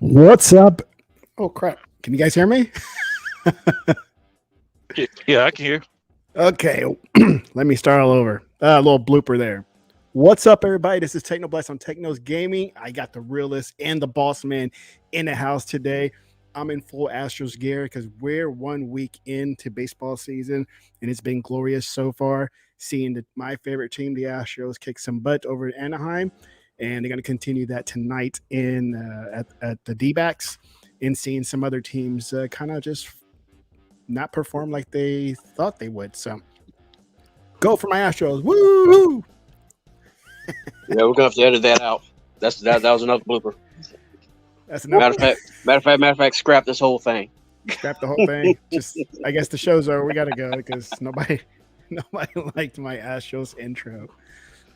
What's up? Oh crap! Can you guys hear me? Yeah, I can hear. Okay, let me start all over. A little blooper there. What's up, everybody? This is TEKNOBLAST on Techno's Gaming. I got the realist and the boss man in the house today. I'm in full Astros gear because we're 1 week into baseball season, and it's been glorious so far. Seeing my favorite team, the Astros, kick some butt over at Anaheim, and they're going to continue that tonight in at the D-backs, and seeing some other teams kind of just not perform like they thought they would. So, go for my Astros! Woo! Yeah, we're gonna have to edit that out. That was another blooper. That's enough. Matter of fact, scrap this whole thing. Scrap the whole thing. Just, I guess the show's over. We gotta go because nobody liked my Astros intro.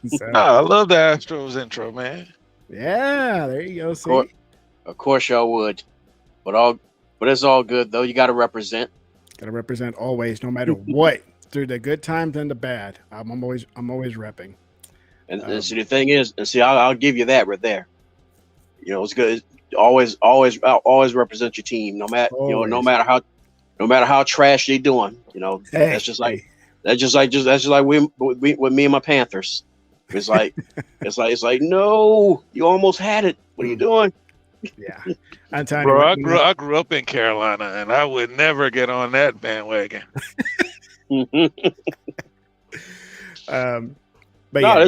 So, I love the Astros intro, man. yeah, there you go. See? Of course, y'all would, but it's all good though. You got to represent. Gotta represent always, no matter what, through the good times and the bad. I'm always repping. And see, the thing is, I'll give you that right there. You know, it's good. Always represent your team, no matter no matter how trash they doing. You know, that's just like with me and my Panthers. It's like no, you almost had it. What are you doing? Yeah, I'm telling Bro, you. I grew up in Carolina, and I would never get on that bandwagon. But no,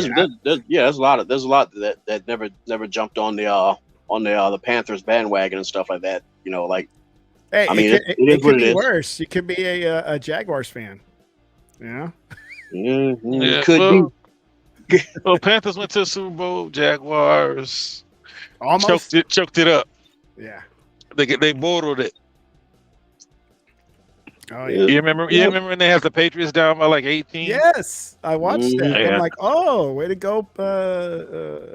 yeah, there's a lot that never jumped on the Panthers bandwagon and stuff like that. You know, like hey, I mean, it could be worse. You could be a Jaguars fan. Yeah. Yeah, Could be. Well, Panthers went to the Super Bowl. Jaguars Almost choked it up. Yeah. They boiled it. Oh yeah. You remember when they had the Patriots down by like 18? Yes, I watched that. Yeah. I'm like, oh, way to go,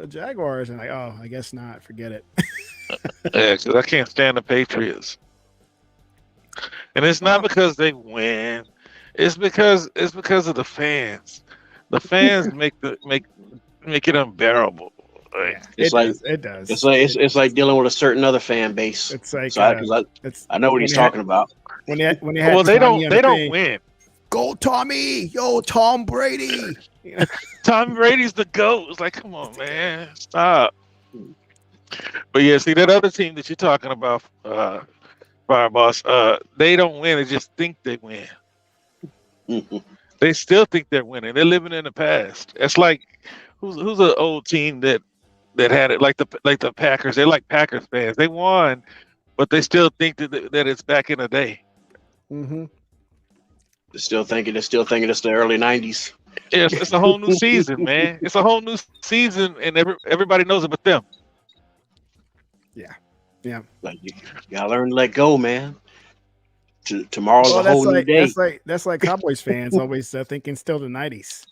Jaguars. And like, oh, I guess not. Forget it. Yeah, because I can't stand the Patriots. And it's not because they win. It's because of the fans. The fans make it unbearable. Like, It does. It's like dealing with a certain other fan base. It's like I know what he's talking about. When you had they Tommy don't win. Go Tommy, yo Tom Brady. Tom Brady's the GOAT. It's like, come on, man, stop. But yeah, see that other team that you're talking about, Fireboss. They don't win. They just think they win. They still think they're winning. They're living in the past. It's like who's an old team that had it like the Packers. They're like Packers fans. They won, but they still think that it's back in the day. Mm-hmm. They're still thinking it's the early '90s. Yes, it's a whole new season, man. It's a whole new season, and everybody knows it but them. Yeah. Like you gotta learn to let go, man. Tomorrow's a whole new day. That's like Cowboys fans always thinking still the '90s.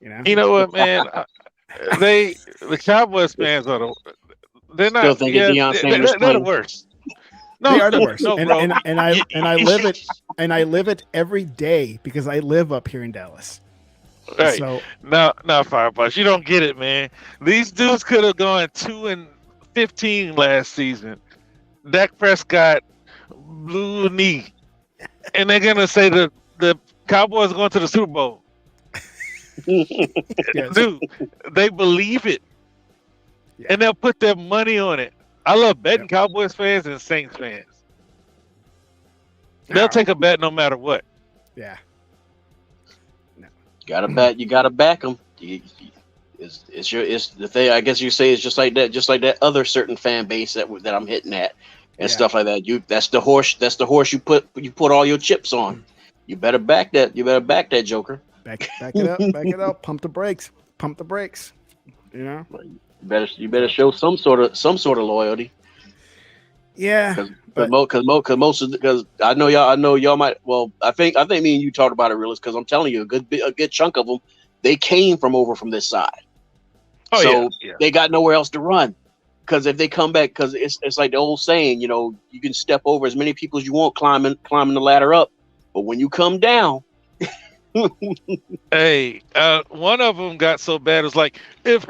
You know what, man? The Cowboys fans they're not. Still thinking Deion Sanders they're the worst. No, they are the worst. No, bro. And I live it every day because I live up here in Dallas. Right. So now, Fireboss, you don't get it, man. These dudes could have gone 2-15 last season. Dak Prescott blew a knee, and they're gonna say the Cowboys are going to the Super Bowl. yes. Dude, they believe it, and they'll put their money on it. I love betting Cowboys fans and Saints fans. They'll take a bet no matter what. Yeah. No. You gotta back them. It's the thing. I guess you say it's just like that other certain fan base that I'm hitting at and stuff like that. That's the horse you put all your chips on. You better back that. You better back that joker. Back it up. Pump the brakes. You know. You better show some sort of loyalty. Yeah, because I know y'all might. Well, I think me and you talked about it, realist. Because I'm telling you, a good chunk of them, they came from this side. Oh, so they got nowhere else to run. Because if they come back, because it's like the old saying, you know, you can step over as many people as you want climbing the ladder up, but when you come down. Hey, one of them got so bad. It was like, if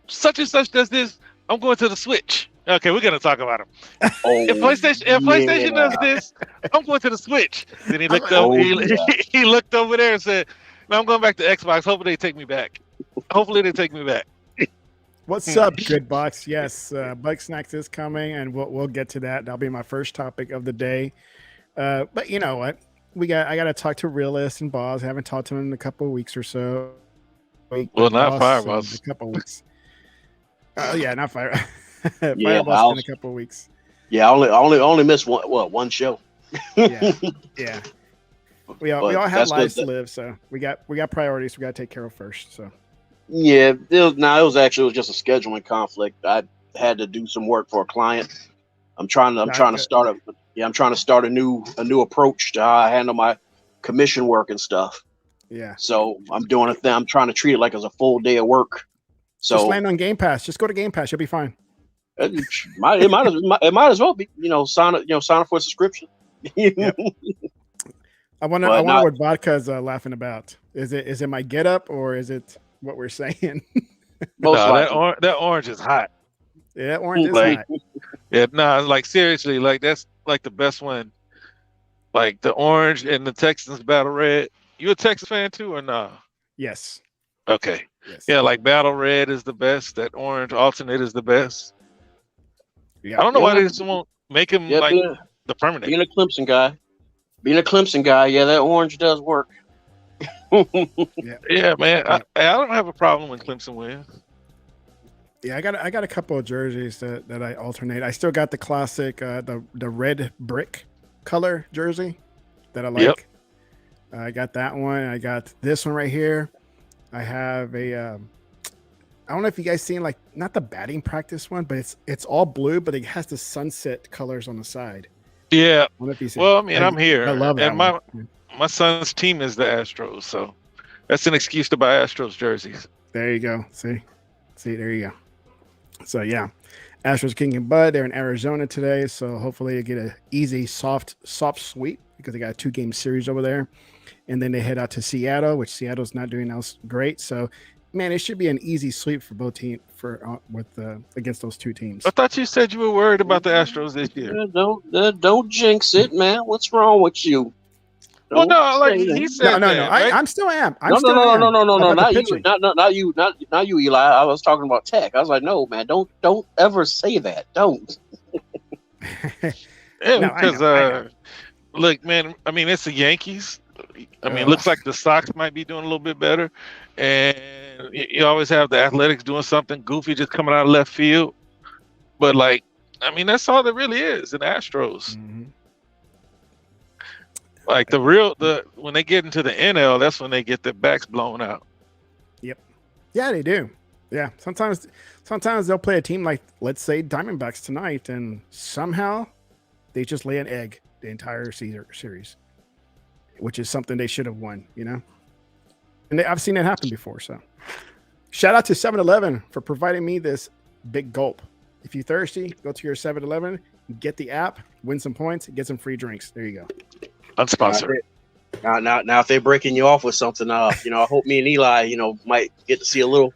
such and such does this, I'm going to the switch. Okay, we're gonna talk about him. Oh, If PlayStation does this, I'm going to the Switch. Then he looked over. He looked over there and said, "No, I'm going back to Xbox. Hopefully they take me back. Hopefully they take me back." What's up, Good Box? Yes, Bugsnax is coming, and we'll get to that. That'll be my first topic of the day. But you know what? I got to talk to Realist and Boss. I haven't talked to him in a couple of weeks or so. Well, not Fireboss. A couple of weeks. Oh yeah, not Fire. Yeah, Fireboss in a couple of weeks. Yeah, I only missed one show. Yeah. We all have lives to live, so we got priorities we got to take care of first. So yeah, it was just a scheduling conflict. I had to do some work for a client. I'm trying to start a new approach to how I handle my commission work and stuff. Yeah. So I'm doing it. I'm trying to treat it like it's a full day of work. So just land on Game Pass. Just go to Game Pass. You'll be fine. It might as well be. Sign up for a subscription. Yep. I wonder what Vodka's laughing about. Is it my getup or is it what we're saying? That orange is hot. Yeah, that orange is hot. Yeah, like seriously, like that's like the best one. Like the orange and the Texans Battle Red. You a Texas fan too or nah? Yes. Okay. Yes. Yeah, like Battle Red is the best. That orange alternate is the best. Yeah. I don't know why they just won't make him the permanent. Being a Clemson guy, yeah, that orange does work. Yeah, man. I don't have a problem when Clemson wins. Yeah, I got a couple of jerseys that I alternate. I still got the classic, the red brick color jersey that I like. Yep. I got that one. I got this one right here. I have a. I don't know if you guys seen not the batting practice one, but it's all blue, but it has the sunset colors on the side. Yeah. Well, I mean, I'm here. I love that. And my son's team is the Astros, so that's an excuse to buy Astros jerseys. There you go. See, there you go. So yeah, Astros kicking butt. They're in Arizona today, so hopefully they get an easy, soft sweep because they got a 2-game series over there, and then they head out to Seattle, which Seattle's not doing else great. So, man, it should be an easy sweep for both teams against those two teams. I thought you said you were worried about the Astros this year. Don't jinx it, man. What's wrong with you? Well, no, like he said, no. Right? I'm still am. No. Not you, Eli. I was talking about Tech. I was like, no, man, don't ever say that. Don't. Because look, man. I mean, it's the Yankees. I mean, it looks like the Sox might be doing a little bit better, and you always have the Athletics doing something goofy, just coming out of left field. But I mean, that's all there really is in Astros. Mm-hmm. Like when they get into the NL, that's when they get their backs blown out. Yep. Yeah, they do. Yeah. Sometimes they'll play a team like, let's say, Diamondbacks tonight, and somehow they just lay an egg the entire series, which is something they should have won, And I've seen it happen before. So, shout out to 7-Eleven for providing me this big gulp. If you're thirsty, go to your 7-Eleven, get the app, win some points, get some free drinks. There you go. Unsponsored. Now, if they're breaking you off with something, I hope me and Eli, might get to see a little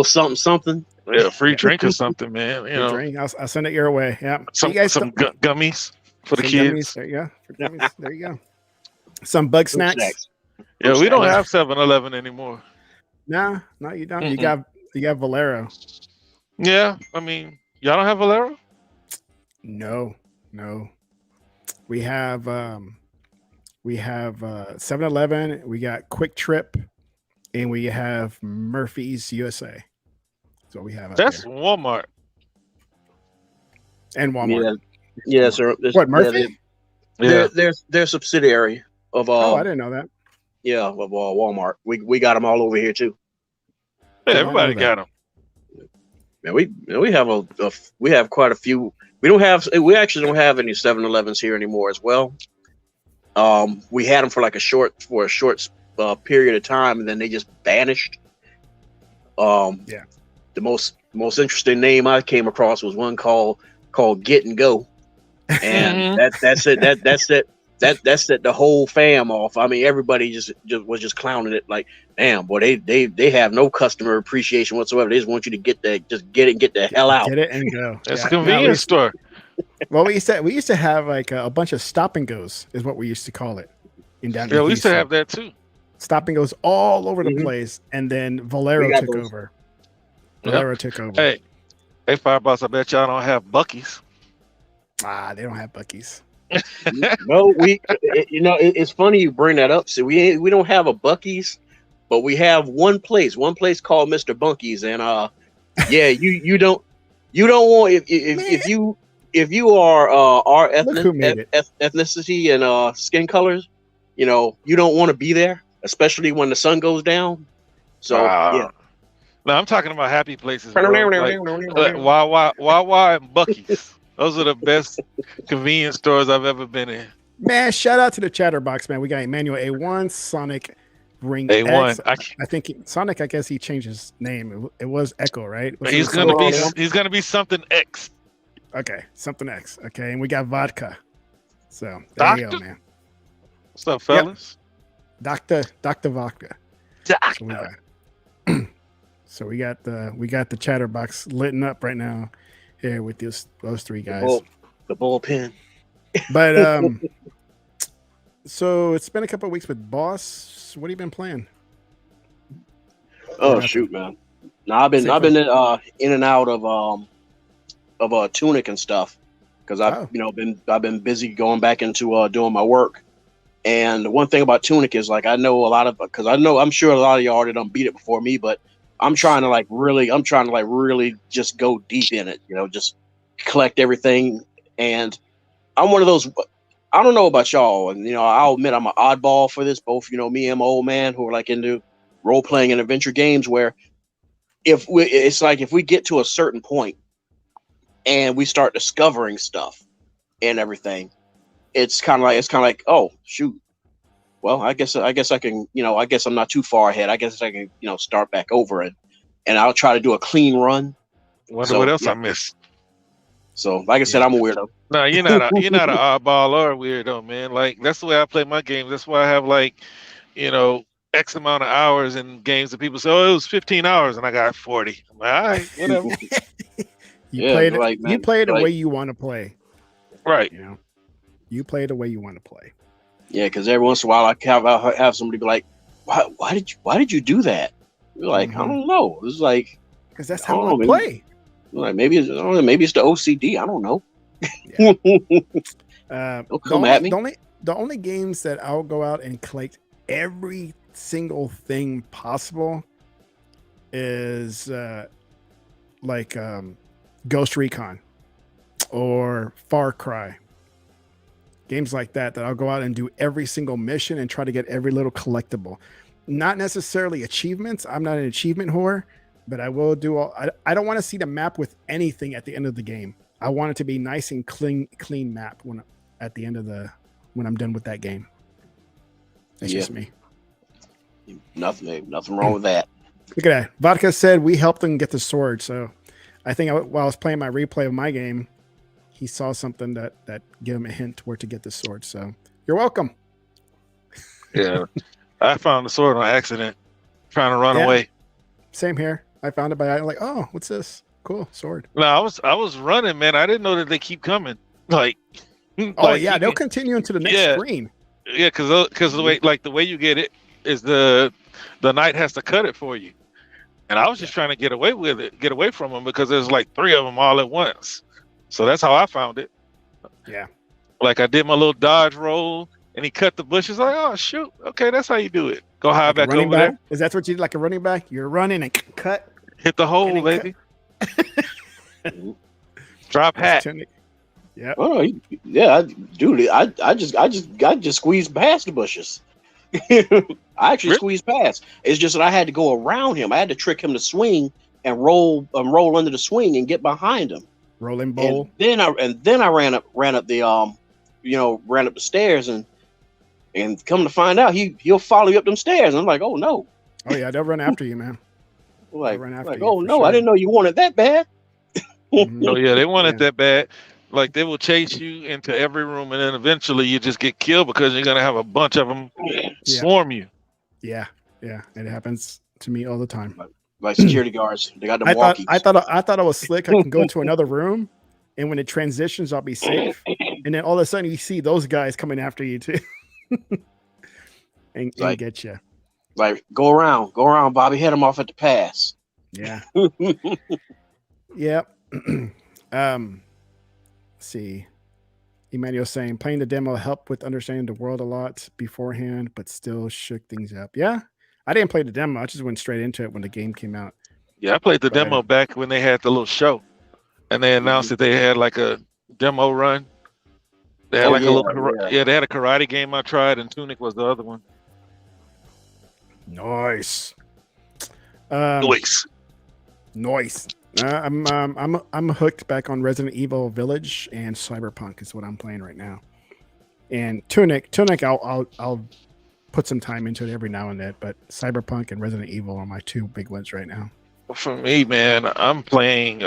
something. Yeah, free drink or something, man. Drink. I'll send it your way. Yeah. Some gummies for the kids. Gummies. There you go. For gummies. There you go. Some Bugsnax. Yeah, we don't have 7-Eleven anymore. No, you don't. Mm-mm. You got Valero. Yeah, I mean, y'all don't have Valero? No. We have 7-Eleven, we got Quick Trip, and we have Murphy's USA. So we have that's there. Walmart. And Walmart. Yeah, sir. What, Murphy? They're subsidiary of I didn't know that. Yeah, of Walmart. We got them all over here too. Yeah, everybody got them. Man, we have quite a few. We actually don't have any 7-Elevens here anymore as well. We had them for a short period of time, and then they just vanished. The most interesting name I came across was one called Get and Go, and that's it. that set the whole fam off. I mean, everybody just was clowning it like, damn, boy, they have no customer appreciation whatsoever. They just want you to get it and get the hell out. Get it and go. It's a convenience store. Well, we used to have like a bunch of stop and goes, is what we used to call it. Yeah, we used to have that too. Stop and goes all over the place, and then Valero took over. Valero took over. Hey, Fireboss, I bet y'all don't have Buc-ee's. They don't have Buc-ee's. No, it's funny you bring that up. So we don't have a Buc-ee's, but we have one place called Mr. Bunky's, and yeah, you don't want if you are our ethnicity and skin colors, you don't want to be there, especially when the sun goes down. So yeah. No, I'm talking about happy places. Like Wawa and Buc-ee's. Those are the best convenience stores I've ever been in. Man, shout out to the Chatterbox, man. We got Emmanuel A1, Sonic Ring A1. X. I think Sonic, I guess he changed his name. It was Echo, right? He's gonna be something X. Okay, something X. Okay, and we got Vodka. So there you go, man. What's up, fellas? Yep. Dr. Vodka. So we got the Chatterbox lit up right now here with those three guys. The bullpen. But so it's been a couple of weeks with Boss. What have you been playing? Oh shoot, man. No, I've been in and out of Tunic and stuff because I've been busy going back into doing my work. And the one thing about Tunic is like I'm sure a lot of y'all already done beat it before me, but I'm trying to really just go deep in it, just collect everything. And I'm one of those, I don't know about y'all, and I'll admit I'm an oddball for this, both me and my old man who are like into role playing and adventure games, where if we get to a certain point and we start discovering stuff and everything, it's kind of like, oh shoot, well, I guess I can, I guess I'm not too far ahead. I guess I can, start back over and I'll try to do a clean run. Wonder what else I missed. So, like I said, I'm a weirdo. No, you're not an oddball or a weirdo, man. Like that's the way I play my games. That's why I have like, X amount of hours in games that people say, oh, it was 15 hours and I got 40. I'm like, all right, whatever. You play it the way you want to play. Right. You play it the way you want to play. Yeah, because every once in a while I have somebody be like, "Why did you do that?" You're like, I don't know. It's like because that's how I play. Like maybe it's the OCD. I don't know. Yeah. Don't come at me. The only games that I'll go out and collect every single thing possible is like Ghost Recon or Far Cry. Games like that I'll go out and do every single mission and try to get every little collectible. Not necessarily achievements. I'm not an achievement whore, but I will do all. I don't want to see the map with anything at the end of the game. I want it to be nice and clean map when I'm done with that game. That's just me. Nothing wrong with that. Look at that. Vodka said we helped him get the sword. So I think while I was playing my replay of my game, he saw something that gave him a hint where to get the sword. So you're welcome. Yeah. I found the sword on accident, trying to run away. Same here. I found it I'm like, oh, what's this? Cool sword. No, I was running, man. I didn't know that they keep coming. Like, they'll continue into the next screen. Yeah, because the way you get it is the knight has to cut it for you, and I was just trying to get away from them because there's like 3 of them all at once. So that's how I found it. Yeah. Like I did my little dodge roll and he cut the bushes. Like, oh shoot. Okay, that's how you do it. Go high back over there. Is that what you do, like a running back? You're running and cut. Hit the hole, baby. Drop hat. Yeah. Oh yeah, dude. I just squeezed past the bushes. I actually squeezed past. It's just that I had to go around him. I had to trick him to swing and roll under the swing and get behind him. Rolling bowl. And then I ran up the ran up the stairs and come to find out he'll follow you up them stairs. And I'm like, oh no. Oh yeah, they'll run after you, man. Oh no, sure. I didn't know you wanted that bad. Oh yeah, they want it that bad. Like they will chase you into every room, and then eventually you just get killed because you're gonna have a bunch of them swarm you. Yeah, it happens to me all the time. Like security guards, they got them I walkies. thought I was slick. I can go to another room, and when it transitions, I'll be safe. And then all of a sudden, you see those guys coming after you too, and get you. Like go around, Bobby. Hit them off at the pass. Yeah. Yep. See, Emmanuel saying playing the demo helped with understanding the world a lot beforehand, but still shook things up. Yeah, I didn't play the demo. I just went straight into it when the game came out. Yeah, I played the demo back when they had the little show, and they announced that they had like a demo run. They had they had a karate game I tried, and Tunic was the other one. Nice. Nice. I'm hooked back on Resident Evil Village and Cyberpunk is what I'm playing right now. And Tunic, I'll put some time into it every now and then. But Cyberpunk and Resident Evil are my two big ones right now. For me, man, I'm playing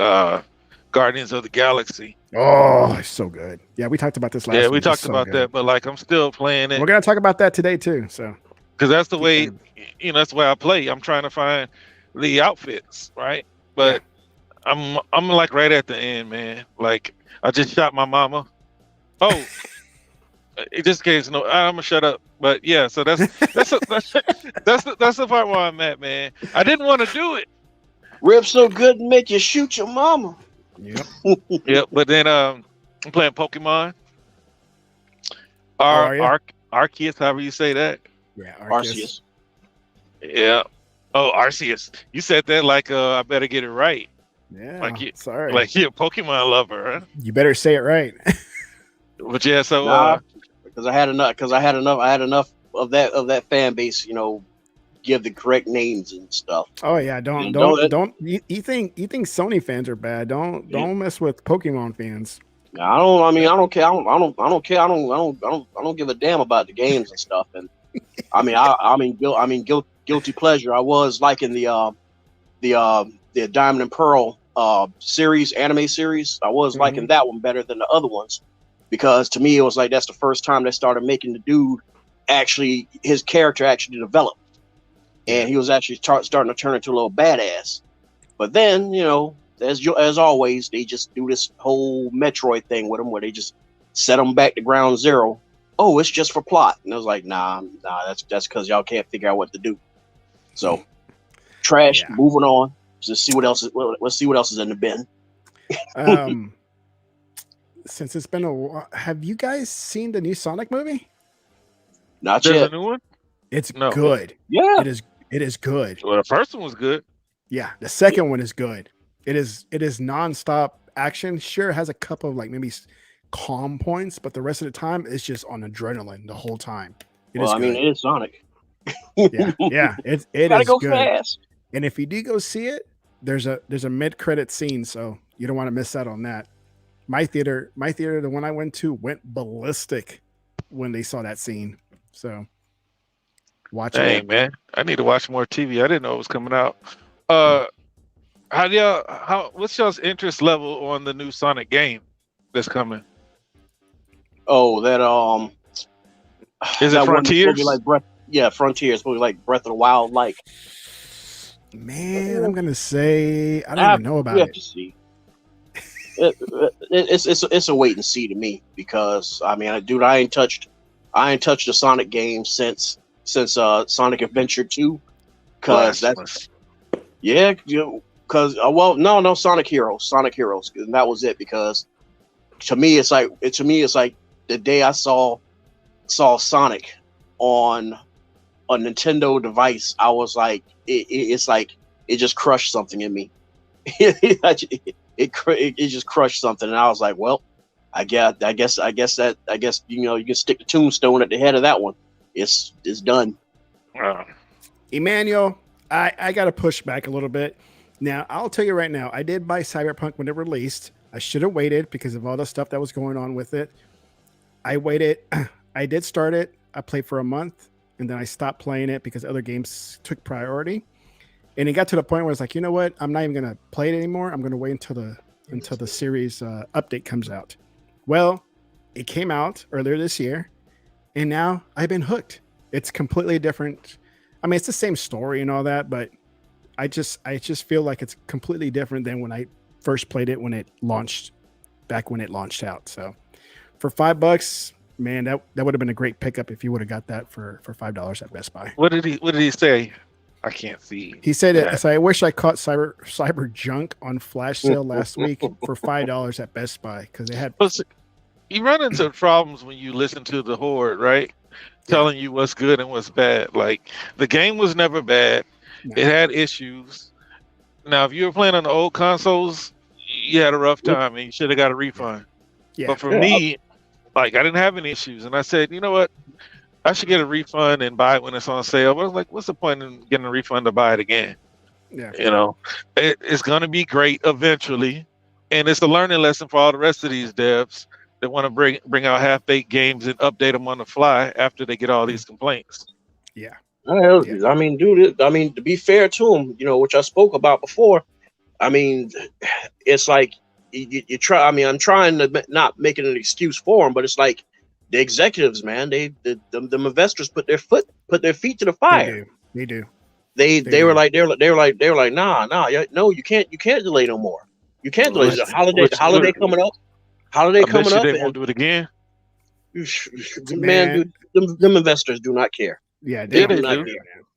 Guardians of the Galaxy. Oh, it's so good. Yeah, we talked about this last. Yeah, we talked about that, but like I'm still playing it. We're gonna talk about that today too. So because that's the way, that's the way I play. I'm trying to find the outfits, right? But I'm like right at the end, man. Like I just shot my mama. Oh, it just case no. I'm gonna shut up. But yeah, so that's the part where I'm at, man. I didn't want to do it. Rip so good and make you shoot your mama. Yep. Yep. But then I'm playing Pokemon. Arceus, however you say that. Yeah, Arceus. Yeah. Oh, Arceus. You said that like I better get it right. Yeah. Sorry. Like you're a Pokemon lover, huh? You better say it right. But yeah, so because I had enough of that fan base, give the correct names and stuff. Oh yeah, don't you think Sony fans are bad? Don't mess with Pokemon fans. I don't care. I don't care. I don't give a damn about the games and stuff. And guilty pleasure. I was liking the Diamond and Pearl anime series. I was liking that one better than the other ones because to me it was like that's the first time they started making the dude his character actually developed, and he was actually starting to turn into a little badass. But then as always, they just do this whole Metroid thing with him where they just set him back to ground zero. Oh, it's just for plot. And I was like, nah, that's because y'all can't figure out what to do. So, trash. Yeah. Moving on. Let's see what else is in the bin. Since it's been a while, have you guys seen the new Sonic movie? Not There's yet. A new one? It's good. Yeah, it is good. Well, the first one was good. Yeah, the second one is good. It is nonstop action. Sure, it has a couple of like maybe calm points, but the rest of the time it's just on adrenaline the whole time. It is Sonic. yeah, it gotta is go good. Fast. And if you do go see it, there's a mid-credit scene, so you don't want to miss out on that. My theater, the one I went to, went ballistic when they saw that scene. So watch it. Hey man, I need to watch more TV. I didn't know it was coming out. What's y'all's interest level on the new Sonic game that's coming? Oh, that is it Frontiers? Frontiers. Supposed to be like Breath of the Wild, like. Man, I'm gonna say I don't even know about it. To see. It's a wait and see to me because I ain't touched a Sonic game since Sonic Adventure 2 because that's Sonic Heroes, and that was it because to me it's like the day I saw Sonic on a Nintendo device, I was like it's like it just crushed something in me. It just crushed something, and I was like, well, I guess you can stick the tombstone at the head of that one. It's done. Emmanuel, I got to push back a little bit. Now, I'll tell you right now, I did buy Cyberpunk when it released. I should have waited because of all the stuff that was going on with it. I waited. I did start it. I played for a month, and then I stopped playing it because other games took priority. And it got to the point where it's like, you know what? I'm not even going to play it anymore. I'm going to wait until the series update comes out. Well, it came out earlier this year, and now I've been hooked. It's completely different. I mean, it's the same story and all that, but I just feel like it's completely different than when I first played it when it launched, back when it launched out. So for $5, man, that would have been a great pickup if you would have got that for $5 at Best Buy. What did he say? I can't see. He said it. So I wish I caught Cyber Junk on flash sale last week for $5 at Best Buy because they had. You run into problems when you listen to the Horde, right? Telling you what's good and what's bad. Like the game was never bad. No. It had issues. Now, if you were playing on the old consoles, you had a rough time and you should have got a refund. Yeah. But for me, like I didn't have any issues, and I said, you know what? I should get a refund and buy it when it's on sale. But I was like, what's the point in getting a refund to buy it again? Yeah. You know, it's going to be great eventually. And it's a learning lesson for all the rest of these devs that want to bring out half-baked games and update them on the fly after they get all these complaints. Yeah. I mean, dude, to be fair to them, you know, which I spoke about before, I mean, it's like you try. I mean, I'm trying to not make it an excuse for them, but it's like, the executives, man, the investors put their feet to the fire. They do. They were like, nah, no, you can't delay no more. You can't delay. The holiday coming up. Holiday coming up. They won't do it again. Man, dude, them investors do not care. Yeah, they do.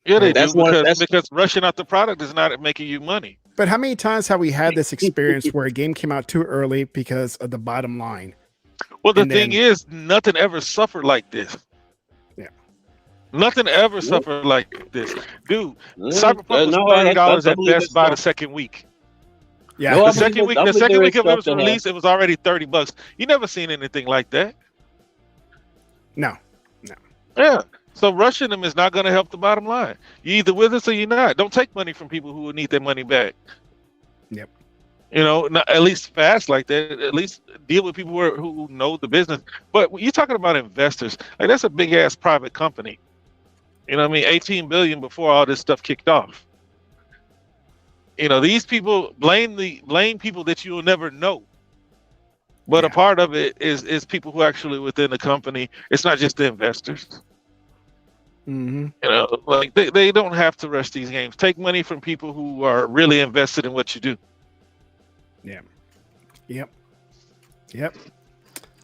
Yeah, they do because rushing out the product is not making you money. But how many times have we had this experience where a game came out too early because of the bottom line? Well, the thing is, nothing ever suffered like this. Yeah. Nothing ever suffered like this. Dude, Cyberpunk was $30 at Best Buy the second week. Yeah. The second week of it was released, it was already $30. You never seen anything like that. No. Yeah. So rushing them is not going to help the bottom line. You either with us or you're not. Don't take money from people who will need their money back. Yep. You know, not at least fast like that. At least deal with people who know the business. But when you're talking about investors, like that's a big ass private company. You know what I mean? 18 billion before all this stuff kicked off. You know, these people blame people that you'll never know. But a part of it is people who actually within the company. It's not just the investors. Mm-hmm. You know, like they don't have to rush these games. Take money from people who are really invested in what you do. Yeah. Yep.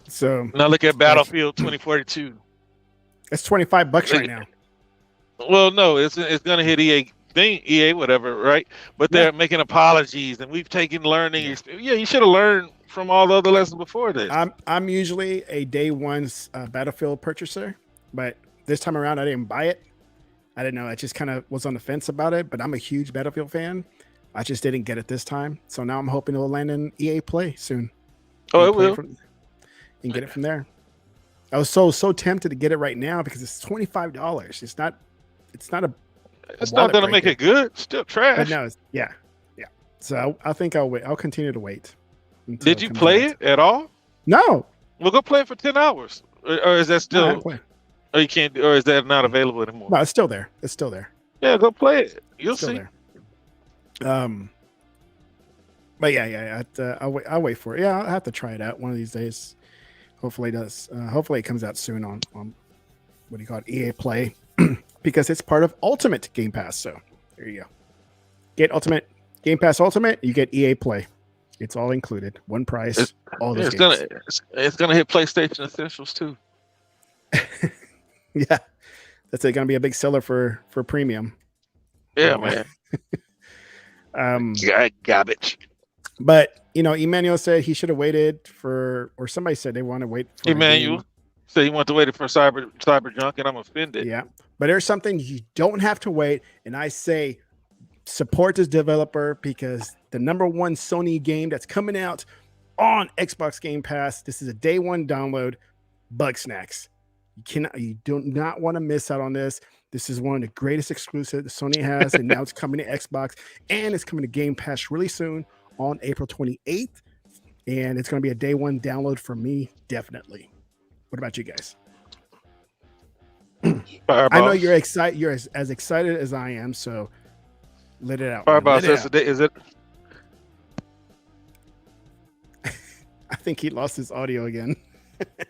So now look at Battlefield 2042. It's $25 right now. Well, no, it's gonna hit EA whatever, right? But they're making apologies, and we've taken learning. Yeah, you should have learned from all the other lessons before this. I'm usually a day one Battlefield purchaser, but this time around I didn't buy it. I didn't know. I just kind of was on the fence about it, but I'm a huge Battlefield fan. I just didn't get it this time. So now I'm hoping it'll land in EA Play soon. Oh, it will. And get it from there. I was so tempted to get it right now because it's $25. It's not going to make it good. Still trash. But no, yeah. So I think I'll wait. I'll continue to wait. Did you play it at all? No. Well, go play it for 10 hours. Or is that still... Or you can't, or is that not available anymore? No, it's still there. Yeah, go play it. You'll see. But yeah. I'll wait for it. Yeah, I'll have to try it out one of these days. Hopefully it does. Hopefully it comes out soon on what do you call it, EA Play, because it's part of Ultimate Game Pass. So there you go. Get Ultimate Game Pass Ultimate. You get EA Play. It's all included, one price. It's gonna hit PlayStation Essentials too. Yeah, that's going to be a big seller for premium. Yeah, man. Garbage. But Emmanuel said he should have waited for, or somebody said they want to wait for Emmanuel said he wanted to wait for cyber junk, and I'm offended. Yeah, but there's something you don't have to wait, and I say support this developer because the number one Sony game that's coming out on Xbox Game Pass. This is a day one download. Bugsnax. You do not want to miss out on this. This is one of the greatest exclusives Sony has, and now it's coming to Xbox, and it's coming to Game Pass really soon on April 28th, and it's going to be a day one download for me, definitely. What about you guys? I know you're excited. You're as excited as I am, so let it out. Fireball says today, is it? think he lost his audio again.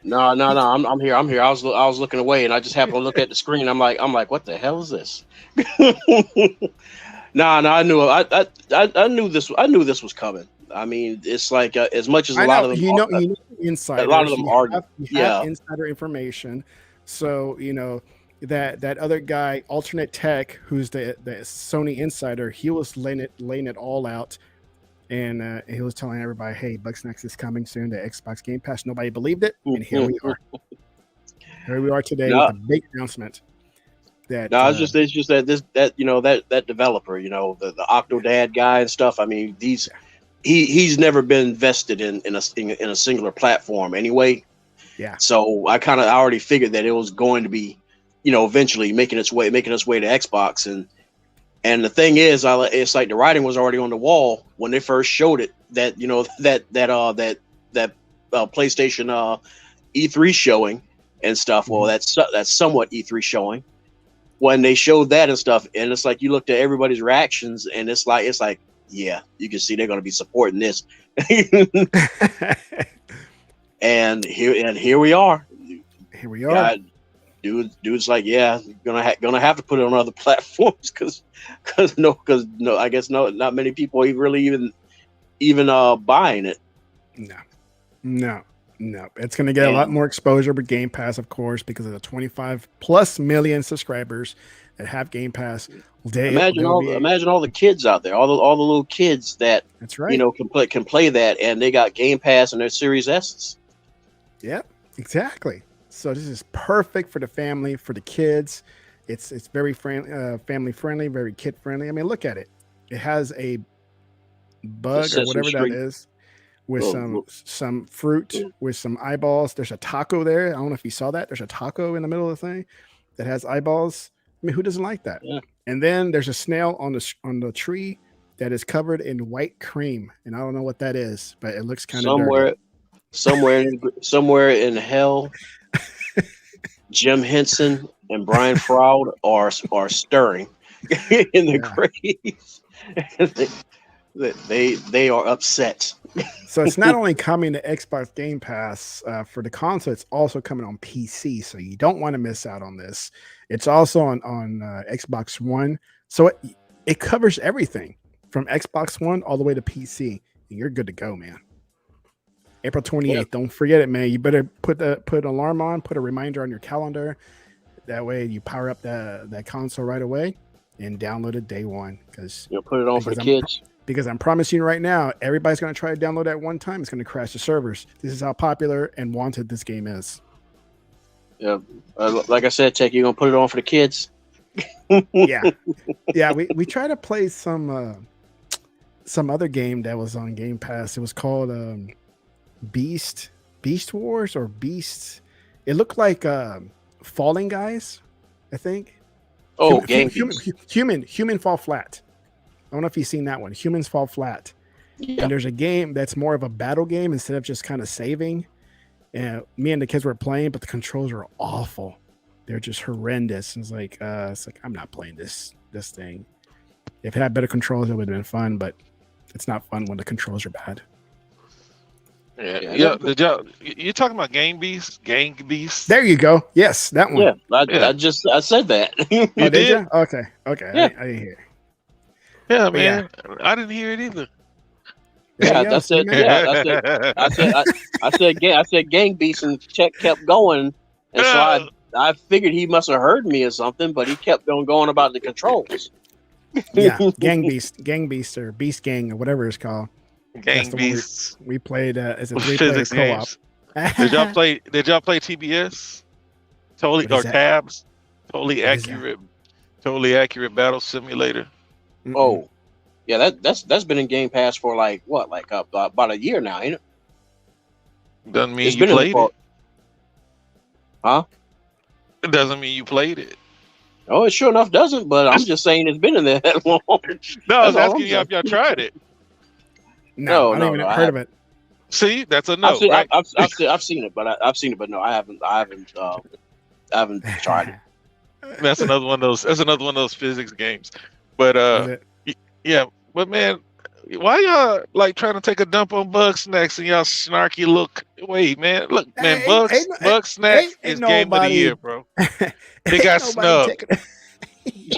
No. I'm here. I was looking away, and I just happened to look at the screen. I'm like, what the hell is this? No. I knew. I knew this. I knew this was coming. I mean, it's like as much as a lot of them. You know insiders. A lot of them are. You have insider information. So that other guy, Alternate Tech, who's the Sony insider, he was laying it all out. And he was telling everybody, "Hey, Bugsnax is coming soon to Xbox Game Pass." Nobody believed it, and here we are. Here we are today with a big announcement. It's just that developer, the Octodad guy and stuff. I mean, he's never been vested in a singular platform anyway. Yeah. So I already figured that it was going to be, eventually making its way to Xbox. And the thing is, it's like the writing was already on the wall when they first showed it. That that PlayStation E3 showing and stuff. Well, that's somewhat E3 showing. When they showed that and stuff, and it's like you looked at everybody's reactions, and it's like, yeah, you can see they're going to be supporting this. and here we are. Here we are. Dude's like, yeah, gonna have to put it on other platforms because I guess not many people even buying it. No. It's gonna get a lot more exposure with Game Pass, of course, because of the 25+ million subscribers that have Game Pass. Imagine all the kids out there, all the little kids that that's right. Can play that, and they got Game Pass and their Series S's. Yeah, exactly. So this is perfect for the family, for the kids. It's very family friendly, very kid friendly. I mean, look at it. It has a bug or whatever that is with some fruit with some eyeballs. There's a taco there. I don't know if you saw that. There's a taco in the middle of the thing that has eyeballs. I mean, who doesn't like that? Yeah. And then there's a snail on the tree that is covered in white cream, and I don't know what that is, but it looks kind of dirty. Somewhere in hell. Jim Henson and Brian Froud are stirring in the graves. they are upset. So it's not only coming to Xbox Game Pass for the console, it's also coming on PC. So you don't want to miss out on this. It's also on Xbox One. So it covers everything from Xbox One all the way to PC. And you're good to go, man. April 28th. Yeah. Don't forget it, man. You better put an alarm on, put a reminder on your calendar. That way you power up that console right away and download it day one. Because you'll put it on for the kids. Because I'm promising you right now, everybody's going to try to download at one time. It's going to crash the servers. This is how popular and wanted this game is. Yeah. Like I said, Tech, you're going to put it on for the kids? Yeah. We tried to play some other game that was on Game Pass. It was called Beast Wars or Beasts. It looked like Falling Guys, I think. Oh, Human Fall Flat. I don't know if you've seen that one. Humans Fall Flat. Yeah. And there's a game that's more of a battle game instead of just kind of saving. And me and the kids were playing, but the controls are awful. They're just horrendous. And it's like I'm not playing this thing. If it had better controls, it would have been fun, but it's not fun when the controls are bad. Yeah. You're talking about Gang Beast? There you go. Yes, that one. Yeah, I said that. You did? You? Okay. Yeah. I didn't hear. Yeah, man. Yeah. I didn't hear it either. I said Gang Beast, and Check kept going, and so I figured he must have heard me or something, but he kept on going about the controls. Yeah, Gang Beast or Beast Gang or whatever it's called. Gang Beasts. We played as a 3-player co-op. Did y'all play TBS? Tabs? Totally accurate battle simulator. Mm-mm. Oh, yeah, that's been in Game Pass for about a year now, ain't it? Doesn't mean you played it. Huh? It doesn't mean you played it. Oh, it sure enough doesn't, but I'm just saying it's been in there that long. No, I was asking you if y'all tried it. No, I haven't even heard of it. See, that's a no. I've seen it, but no, I haven't tried it. That's another one of those physics games. But yeah, but man, Why y'all like trying to take a dump on Bugsnax and y'all snarky look? Wait, man, look, man, Hey, ain't, Bugsnax ain't is game of the nobody, year, bro. They ain't got nobody snubbed. taking.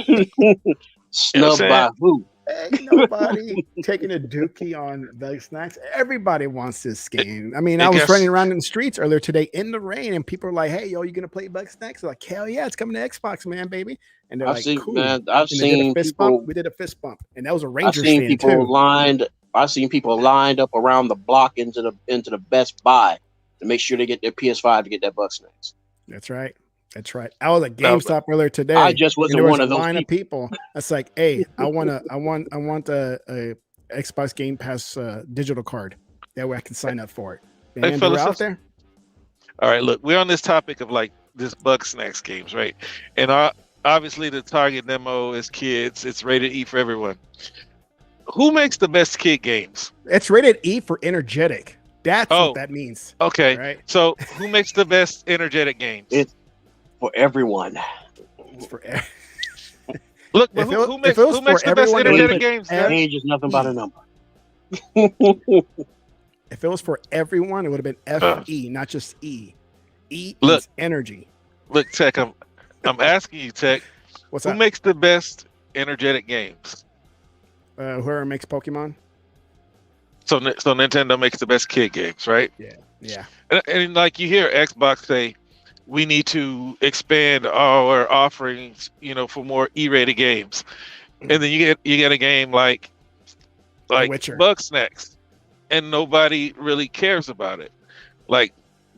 You know what I'm Snubbed saying? by who? Ain't nobody taking a dookie on Bugsnax. Everybody wants this game. I mean, I It was got running around in the streets earlier today in the rain, and people are like, "Hey, yo, you gonna play Bugsnax?" Like, hell yeah, it's coming to Xbox, man, baby. And they're I've like, seen, "Cool." man. I've And they did a seen fist bump. people. We did a fist bump, and that was a I've Rangers seen fan people too. lined. I've seen people lined up around the block into the Best Buy to make sure they get their PS5 to get that Bugsnax. That's right. That's right. I was at No, GameStop earlier today. I just and wasn't there was one a of those line of people. people. That's like, hey, I want a Xbox Game Pass digital card. That way I can sign up for it. Hey, And they're fellas, out there. all right, look, we're on this topic of like this Bugsnax games, right? And obviously the target demo is kids. It's rated E for everyone. Who makes the best kid games? It's rated E for energetic. That's Oh, what that means. Okay, All right. so who makes the best energetic games? It's for everyone. It's for Look, but if who, it- who if makes it was who makes for the best everyone, they would've energetic put games? F- Zach? Age is nothing but a number. if it was for everyone, it would have been FE, not just E. E Look. is energy. Look, Tech, I'm asking you, Tech, What's who up? makes the best energetic games? Whoever makes Pokemon? So Nintendo makes the best kid games, right? Yeah. And like you hear Xbox say, we need to expand our offerings, for more E-rated games. And then you get a game like Witcher. Bugsnax, and nobody really cares about it. Like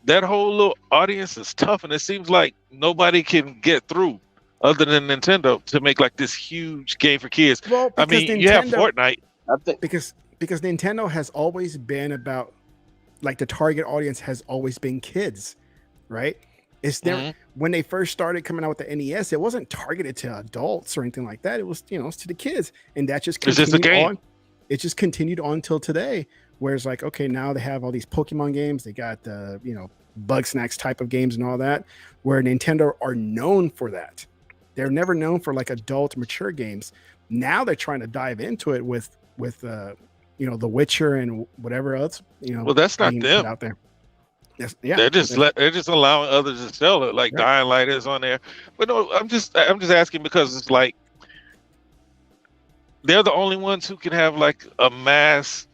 that whole little audience is tough, and it seems like nobody can get through other than Nintendo to make like this huge game for kids. Well, I because mean, you have Nintendo- Fortnite. I think because Nintendo has always been about, like, the target audience has always been kids, right? It's never Mhm. when they first started coming out with the NES, it wasn't targeted to adults or anything like that. It was, it's to the kids, and that just It's just a continued game. on. It just continued on till today, where it's like, okay, now they have all these Pokemon games. They got the Bugsnax type of games and all that, where Nintendo are known for that. They're never known for like adult mature games. Now they're trying to dive into it with The Witcher and whatever else. Well, that's not being put them. out there. Yes, yeah, They're just allowing others to sell it, like Right. Dying Light is on there. But no, I'm just asking because it's like they're the only ones who can have like a mass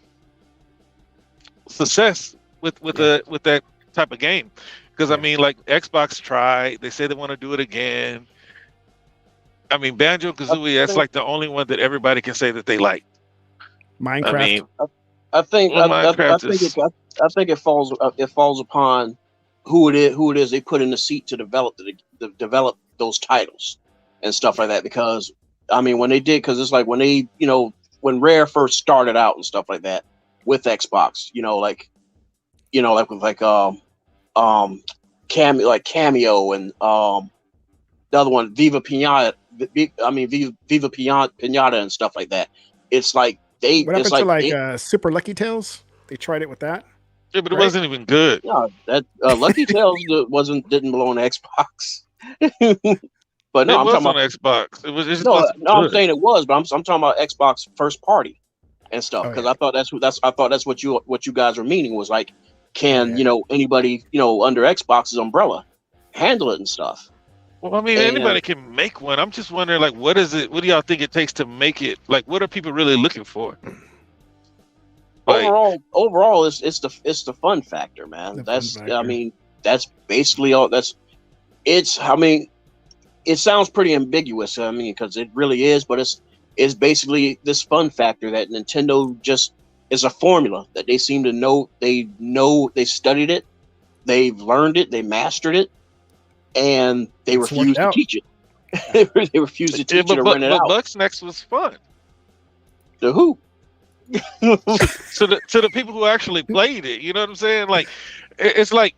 success with that type of game. Because I Yeah. mean, like Xbox tried, they say they want to do it again. I mean, Banjo Kazooie, that's like the only one that everybody can say that they like. Minecraft. I mean, I think Well, I Minecraft think is- it falls upon who it is they put in the seat to develop develop those titles and stuff like that. Because I mean, when they did, because it's like when they when Rare first started out and stuff like that with Xbox, Cameo and the other one Viva Pinata. Viva Pinata and stuff like that. It's like What happened to they, Super Lucky Tales? They tried it with that. yeah, but it Right. wasn't even good. no, that Lucky Tales didn't belong to Xbox. But no, it I'm was talking on about Xbox. It was. It just no, wasn't no. I'm good. saying it was, but I'm talking about Xbox first party and stuff Oh, because yeah. I thought that's what you guys were meaning was like, can Yeah. anybody under Xbox's umbrella handle it and stuff? Well, I mean, And- anybody can make one. I'm just wondering, like, what is it? What do y'all think it takes to make it? Like, what are people really looking for? Like, Overall, it's the fun factor, man. The fun That's factor. I mean, that's basically all. It sounds pretty ambiguous. I mean, because it really is, but it's basically this fun factor that Nintendo just is a formula that they seem to know. They studied it, they've learned it, they mastered it, and they It's refuse worked to out. teach it. They refuse to yeah, teach it or rent it out. Bugsnax was fun. To who? To the people who actually played it, you know what I'm saying? Like, it's like,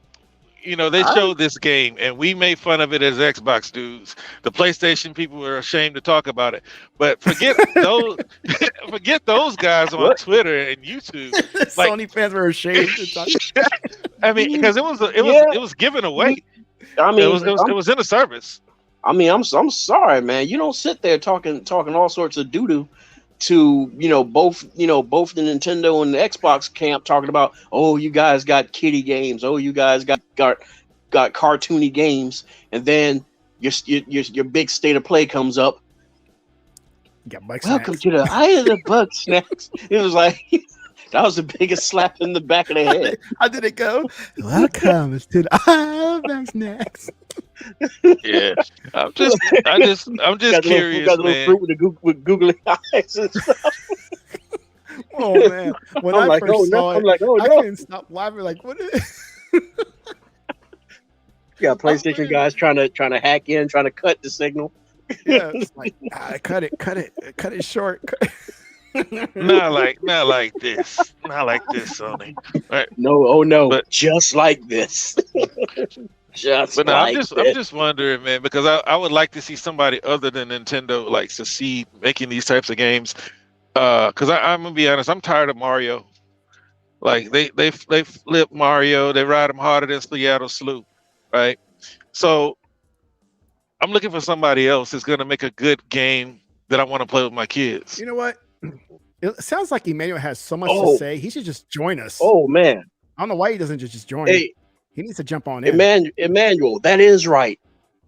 they showed this game and we made fun of it as Xbox dudes. The PlayStation people were ashamed to talk about it. But forget those guys on What? Twitter and YouTube. Like- Sony fans were ashamed to talk. I mean, because it was given away. I mean, It was in a service. I'm sorry, man. You don't sit there talking all sorts of doo doo to both the Nintendo and the Xbox camp talking about, oh, you guys got kiddie games, oh, you guys got cartoony games, and then your big state of play comes up. Welcome to the Eye of the Bugsnax. It was like that was the biggest slap in the back of the head. How did it go? Welcome to the Eye of the Bugsnax. Yeah, I'm just curious, got man. Fruit with googly eyes and stuff. Oh man, when I first saw it, I couldn't stop laughing. Like, what is? Yeah, PlayStation guys trying to hack in, trying to cut the signal. Yeah, it's like cut it short. Not like this, Sony. Right? No, but just like this. I'm just wondering, man, because I would like to see somebody other than Nintendo like succeed making these types of games. Because I'm gonna be honest, I'm tired of Mario. Like they flip Mario, they ride him harder than Seattle Sloop, right? So I'm looking for somebody else that's gonna make a good game that I want to play with my kids. You know what? It sounds like Emmanuel has so much to say. He should just join us. Oh man, I don't know why he doesn't just join. Hey, he needs to jump on in. Emmanuel, that is right.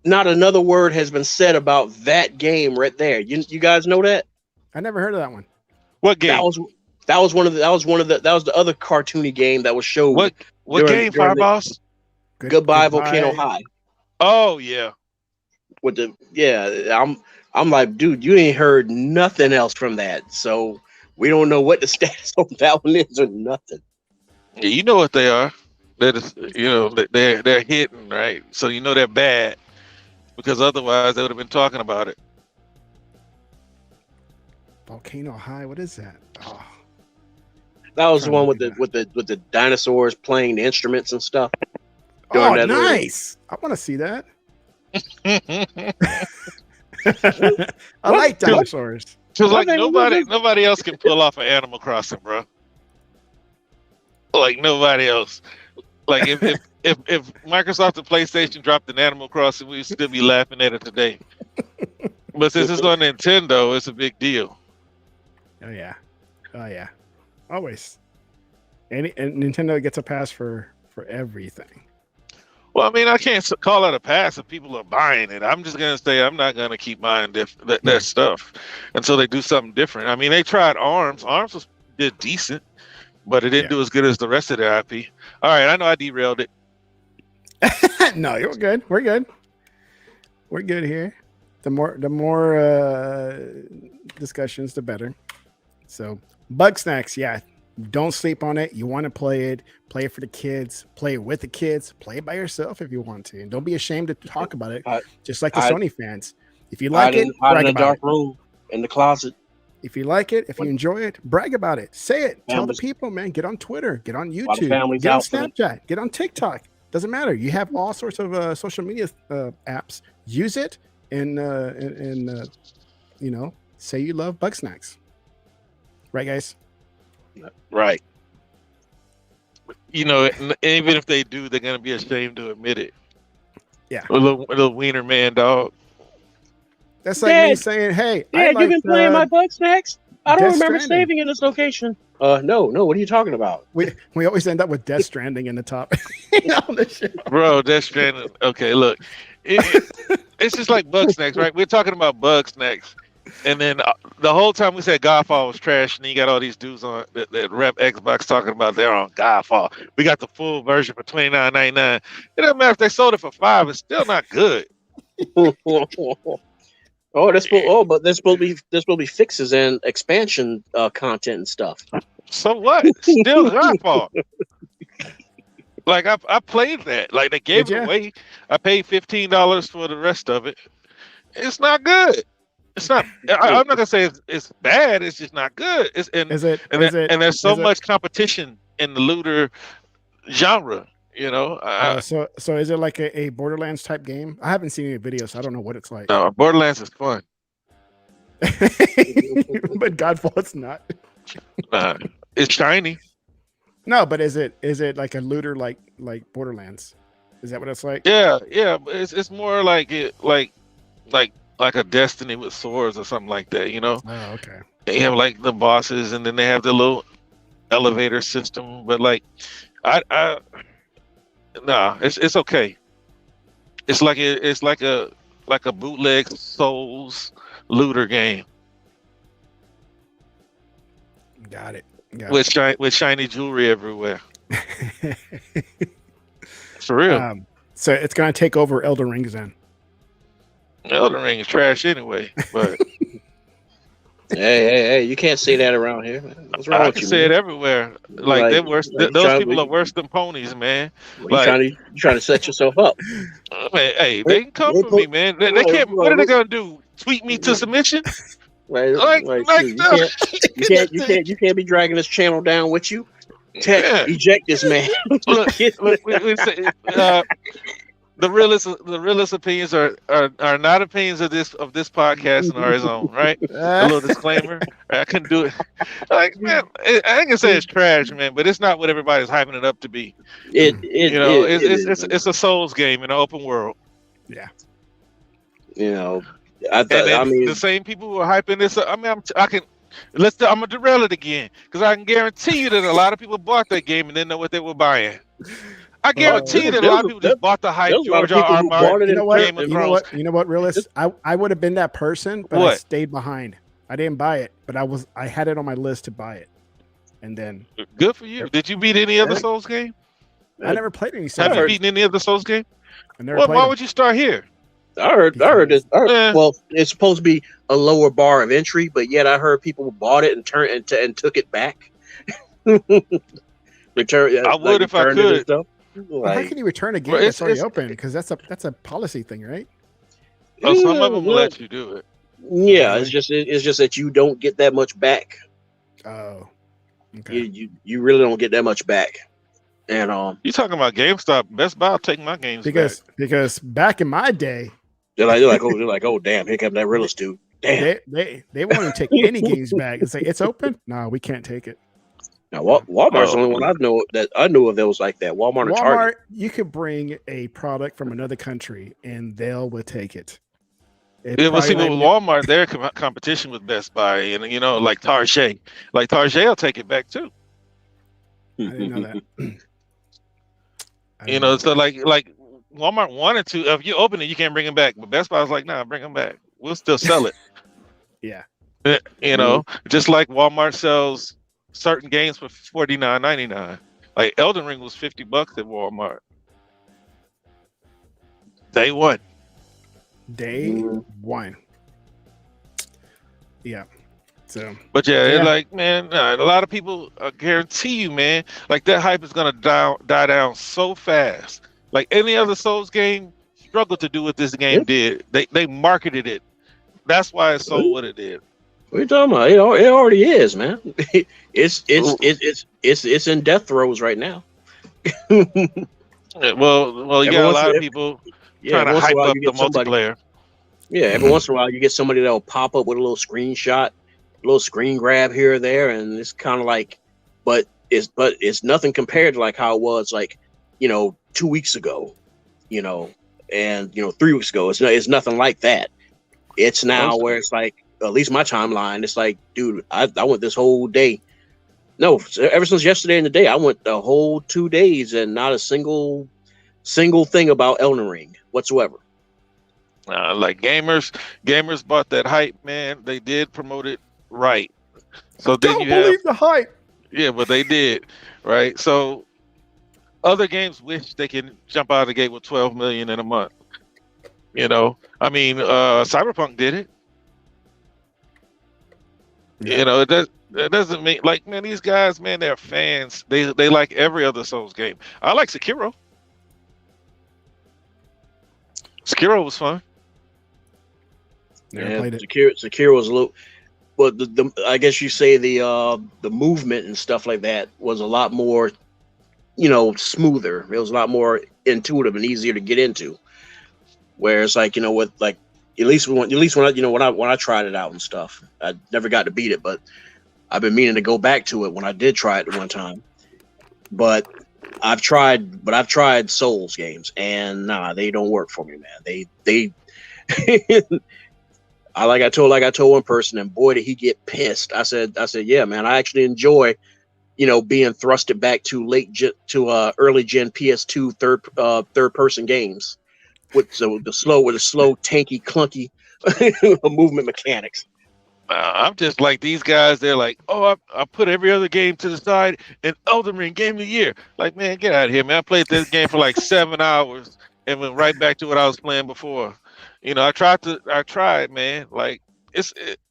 Not another word has been said about that game right there. You guys know that? I never heard of that one. What game? That was the other cartoony game that was showed. What game, Fireboss? Goodbye Volcano High. Oh yeah. I'm like, dude, you ain't heard nothing else from that, so we don't know what the status on that one is or nothing. Yeah, you know what they are. They're hitting, right? So you know they're bad because otherwise they would have been talking about it. Volcano High, what is that? Oh. That was the one with the dinosaurs playing the instruments and stuff. Oh, nice! I want to see that. I like dinosaurs. Because like nobody else can pull off an Animal Crossing, bro. Like nobody else. Like if Microsoft and PlayStation dropped an Animal Crossing, we'd still be laughing at it today. But since it's on Nintendo, it's a big deal. Oh yeah, always. And Nintendo gets a pass for everything. Well, I mean, I can't call it a pass if people are buying it. I'm just gonna say I'm not gonna keep buying that stuff until they do something different. I mean, they tried ARMS. ARMS did decent, but it didn't do as good as the rest of their IP. All right, I know I derailed it. No, you're good. We're good. We're good here. The more discussions, the better. So, Bugsnax, yeah. Don't sleep on it. You want to play it for the kids, play it with the kids, play it by yourself if you want to. And don't be ashamed to talk about it, just like the Sony fans. If you like it, brag in a about dark it. room in the closet. If you like it, if you enjoy it, brag about it. Say it. Tell the people, man. Get on Twitter. Get on YouTube. Get on Snapchat. Get on TikTok. Doesn't matter. You have all sorts of social media apps. Use it and say you love Bugsnax. Right, guys? Right. Even if they do, they're gonna be ashamed to admit it. Yeah. A little wiener man dog. That's like me saying, "Hey, Dad, you've been playing my Bugsnax? I don't remember Stranding. saving in this location." No. What are you talking about? We always end up with Death Stranding in the top. On the show. Bro, Death Stranding. Okay, look, it's just like Bugsnax, right? We're talking about Bugsnax. And then the whole time we said Godfall was trash, and then you got all these dudes on that rep Xbox talking about they're on Godfall. We got the full version for $29.99. It doesn't matter if they sold it for $5; it's still not good. But there's supposed to be fixes and expansion content and stuff. So what? Still Godfall. Like I played that. Like they gave it away. I paid $15 for the rest of it. It's not good. It's not. I'm not gonna say it's bad. It's just not good. And there's so much competition in the looter genre. So is it like a Borderlands type game? I haven't seen any videos, so I don't know what it's like. No, Borderlands is fun. But Godfall, it's not. It's shiny. No, but is it like a looter like Borderlands? Is that what it's like? Yeah. It's more like a Destiny with swords or something like that. Oh, okay. They have like the bosses, and then they have the little elevator system. But like, I nah, it's okay. It's like a bootleg Souls looter game Got it. with shiny jewelry everywhere. For real. So it's gonna take over Elder Rings then. Elden Ring is trash anyway, but Hey, you can't say that around here. What's wrong I with can you? say Man? it everywhere. Like they're worse. Those people are worse than ponies, man. Like, you trying to set yourself up. hey, they can come for me, man. They can't. What are they gonna do? Tweet me to submission? Like, you can't be dragging this channel down with you. Eject this man. Look, we say, the realest opinions are not opinions of this podcast and are his own, right? A little disclaimer. I couldn't do it. Like, man, I ain't gonna say it's trash, man, but it's not what everybody's hyping it up to be. It's a Souls game in an open world. Yeah. I mean, the same people who are hyping this. I mean, I'm gonna derail it again because I can guarantee you that a lot of people bought that game and didn't know what they were buying. I guarantee you that a lot of people just bought the hype. George R. R. Martin. You know what, realist? I would have been that person, but I stayed behind. I didn't buy it, but I had it on my list to buy it, and then good for you. Did you beat any other Souls game? I never played any Souls. Have you beaten any other Souls game? Why would you start here? I heard this. Well, it's supposed to be a lower bar of entry, but yet I heard people bought it and took it back. Return. I would if I could. How can you return a game that's already open? Because that's a policy thing, right? Oh, some of them will let you do it. Yeah, it's just that you don't get that much back. Oh, okay. You really don't get that much back. And you talking about GameStop? Best Buy will take my games because back in my day, they're like, oh damn, here comes that realist dude. Damn, they want to take any games back. It's like it's open. No, we can't take it. Now, Walmart's the only one I know of that was like that. Walmart and Target. You could bring a product from another country and they'll take it. But see, with Walmart, they're competition with Best Buy, and like Target. Like Target will take it back too. I didn't know that. So like Walmart wanted to. If you open it, you can't bring them back. But Best Buy was like, nah, bring them back. We'll still sell it. Yeah. Just like Walmart sells certain games for $49.99. Like Elden Ring was $50 at Walmart. Day one. Yeah. So. But yeah. Like, man, a lot of people guarantee you, man, like that hype is gonna die down so fast. Like any other Souls game struggled to do what this game did. They marketed it. That's why it sold what it did. What are you talking about? It already is, man. It's in death throes right now. Well, you got a lot of people trying to hype up the multiplayer. Yeah, every once in a while you get somebody that'll pop up with a little screenshot, a little screen grab here or there, and it's kind of like, but it's nothing compared to like how it was like, 2 weeks ago, and 3 weeks ago. It's nothing like that. It's now where it's like, at least my timeline, it's like, dude, I went this whole day. No, ever since yesterday and the day, I went the whole 2 days and not a single thing about Elden Ring whatsoever. Like gamers bought that hype, man. They did promote it right. So then Don't believe the hype. Yeah, but they did, right? So other games wish they can jump out of the gate with 12 million in a month. I mean, Cyberpunk did it. Yeah. It doesn't mean like, man, these guys, man, they're fans. They like every other Souls game. I like Sekiro. Sekiro was fun. Never played it. Sekiro was a little, but the I guess you say the movement and stuff like that was a lot more, smoother. It was a lot more intuitive and easier to get into. Whereas like, with like at least when I tried it out and stuff, I never got to beat it, but I've been meaning to go back to it when I did try it one time. But I've tried Souls games, and nah, they don't work for me, man. They I told one person, and boy, did he get pissed. I said, yeah, man, I actually enjoy, being thrusted back to early gen PS2 third person games with the slow, tanky, clunky movement mechanics. I'm just like these guys. They're like, oh, I put every other game to the side, and Elden Ring Game of the Year. Like, man, get out of here, man. I played this game for like 7 hours and went right back to what I was playing before. I tried, man. Like,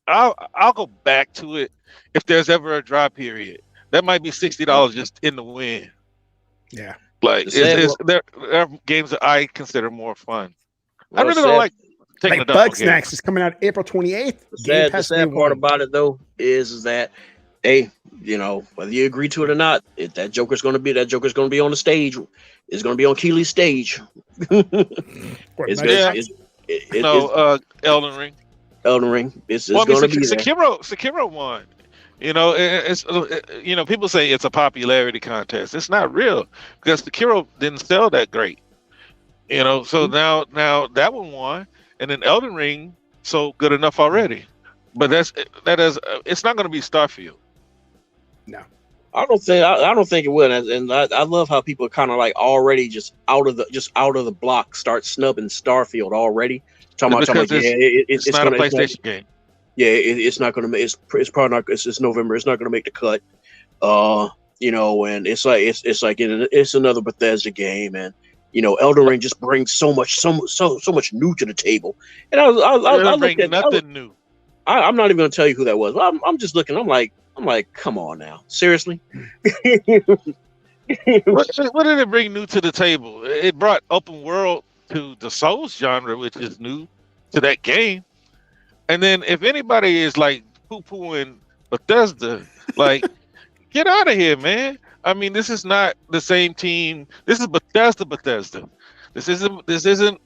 I'll go back to it if there's ever a drop period. That might be $60 just in the wind. Yeah. Like, there are games that I consider more fun. I really don't like taking like Bugsnax is coming out April 28th. The sad part about it though is that, hey, whether you agree to it or not, that Joker's going to be on the stage. It's going to be on Keely's stage. Elden Ring. Elden Ring. It's going to be there. Sekiro won. It's people say it's a popularity contest. It's not real because Sekiro didn't sell that great. So now that one won. And then Elden Ring sold good enough already, but it's not going to be Starfield. No, I don't think it will. And I love how people kind of like already just out of the block start snubbing Starfield already. It's not a PlayStation game. Yeah, it's not going to. It's probably not. It's November. It's not going to make the cut. And it's another Bethesda game and. Elden Ring just brings so much new to the table, and I looked at nothing new. I'm not even going to tell you who that was. I'm just looking. I'm like, come on now, seriously. What did it bring new to the table? It brought open world to the Souls genre, which is new to that game. And then if anybody is like poo-pooing Bethesda, like, get out of here, man. I mean, this is not the same team. This is Bethesda. This isn't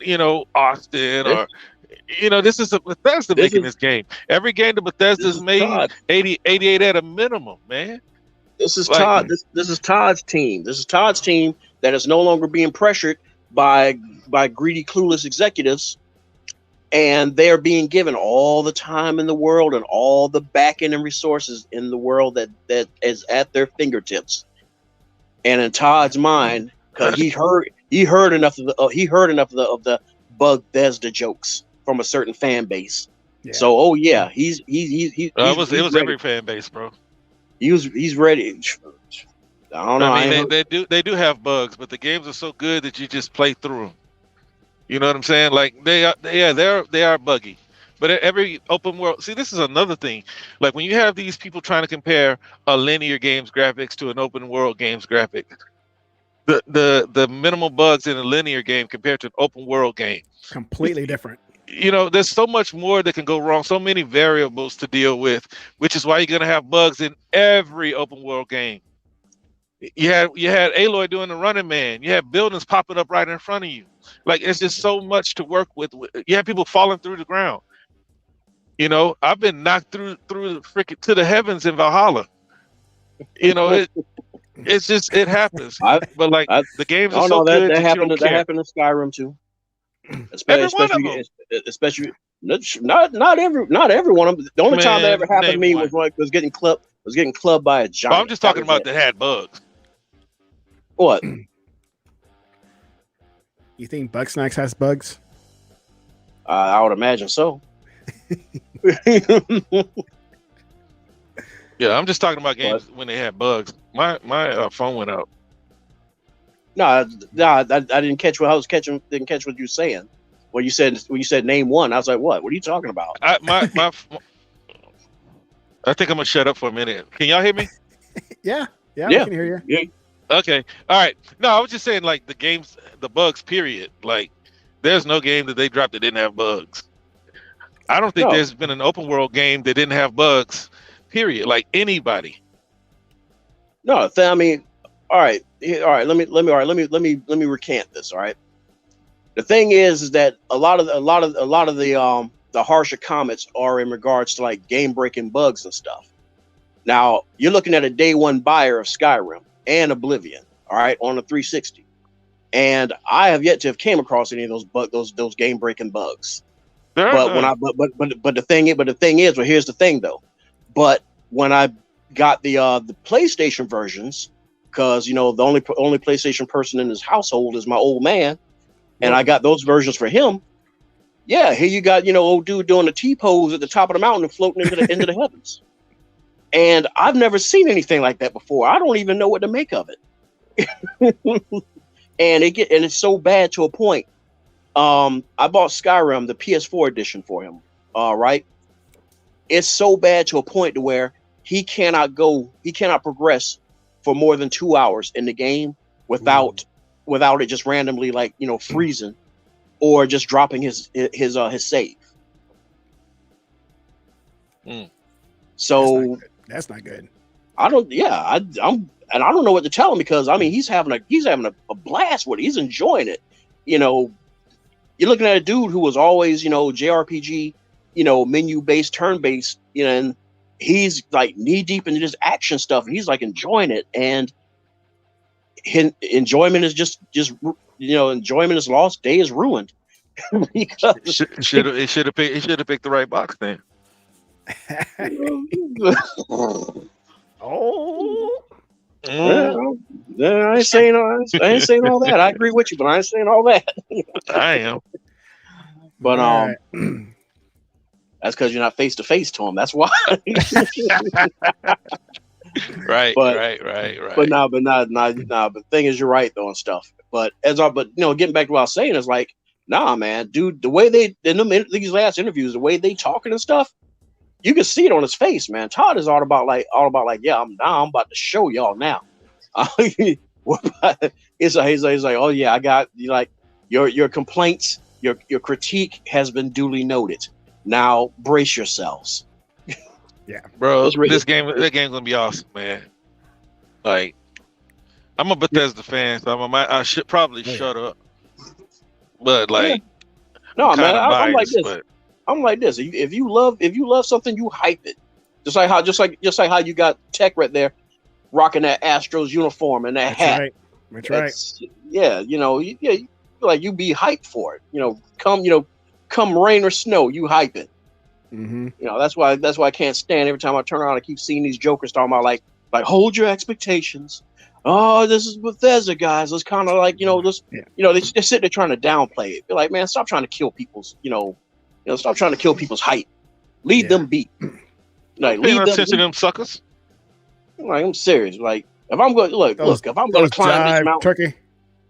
Austin or this is a Bethesda making this game. Every game that Bethesda's made, 88 at a minimum, man. This is Todd. This is Todd's team. This is Todd's team that is no longer being pressured by greedy, clueless executives, and they're being given all the time in the world and all the back end and resources in the world that is at their fingertips. And in Todd's mind, because he heard enough of the Bethesda jokes from a certain fan base. Yeah. So it was ready. Every fan base, bro. He's ready. I don't know. I mean, they do have bugs, but the games are so good that you just play through them. You know what I'm saying? Like they are buggy. But every open world, see, this is another thing. Like when you have these people trying to compare a linear game's graphics to an open world game's graphics, the minimal bugs in a linear game compared to an open world game, completely different. There's so much more that can go wrong, so many variables to deal with, which is why you're gonna have bugs in every open world game. You had Aloy doing the Running Man. You have buildings popping up right in front of you. Like it's just so much to work with. You have people falling through the ground. I've been knocked through the freaking to the heavens in Valhalla. It's just it happens. But the games are so good. That happened in Skyrim too. Especially not every one of them. The only time that ever happened to me was getting clubbed by a giant. I'm just talking about that had bugs. What? You think Bugsnax has bugs? I would imagine so. Yeah, I'm just talking about games when they had bugs. My phone went out. No, I didn't catch what I was catching. Didn't catch what you were saying. When you said name one, I was like, what? What are you talking about? I think I'm gonna shut up for a minute. Can y'all hear me? Yeah, we can hear you. Yeah. Okay, all right. No, I was just saying like the bugs. Period. Like, there's no game that they dropped that didn't have bugs. I don't think there's been an open world game that didn't have bugs. Period. Like anybody. No, I mean, all right. Let me recant this. All right. The thing is that a lot of the harsher comments are in regards to like game breaking bugs and stuff. Now you're looking at a day one buyer of Skyrim and Oblivion. All right, on the 360, and I have yet to have came across any of those game breaking bugs. But when I but the thing is, well, here's the thing though. But when I got the PlayStation versions, because the only PlayStation person in his household is my old man, and I got those versions for him. Yeah, here you got old dude doing the T-pose at the top of the mountain and floating into the heavens. And I've never seen anything like that before. I don't even know what to make of it. And it's so bad to a point. I bought Skyrim, the PS4 edition for him. Right. It's so bad to a point to where he cannot progress for more than 2 hours in the game without it just randomly freezing or just dropping his save. So that's not good. I don't know what to tell him, because I mean he's having a blast with it. He's enjoying it. You're looking at a dude who was always, JRPG, menu based, turn based, and he's like knee deep into this action stuff, and he's like enjoying it. And his enjoyment is just enjoyment is lost. Day is ruined. Should have picked the right box then. I ain't saying all that. I agree with you, but I ain't saying all that. I am. But that's because you're not face to face to him. That's why. Right. But the thing is, you're right though and stuff. But getting back to what I was saying is like, nah, man, dude, the way they in these last interviews, the way they talking and stuff, you can see it on his face, man. Todd is all about like, yeah, I'm about to show y'all now. He's like, oh yeah, I got your complaints, your critique has been duly noted. Now brace yourselves. Yeah, bro, that game's gonna be awesome, man. Like, I'm a Bethesda fan, so I should probably shut up. But like, no, man, I'm like this. I'm like this. If you love something, you hype it. Just like how you got Tech right there, rocking that Astros uniform and that hat. Right. That's right. Yeah, you be hyped for it. Come rain or snow, you hype it. Mm-hmm. That's why I can't stand every time I turn around. I keep seeing these jokers talking about like hold your expectations. Oh, this is Bethesda, guys. It's kind of like they're sitting there trying to downplay it. They're like, man, stop trying to kill people's stop trying to kill people's hype. Leave them be. Like, leave attention to them suckers. Like, I'm serious. Like, if I'm going if I'm going to climb this mountain, turkey.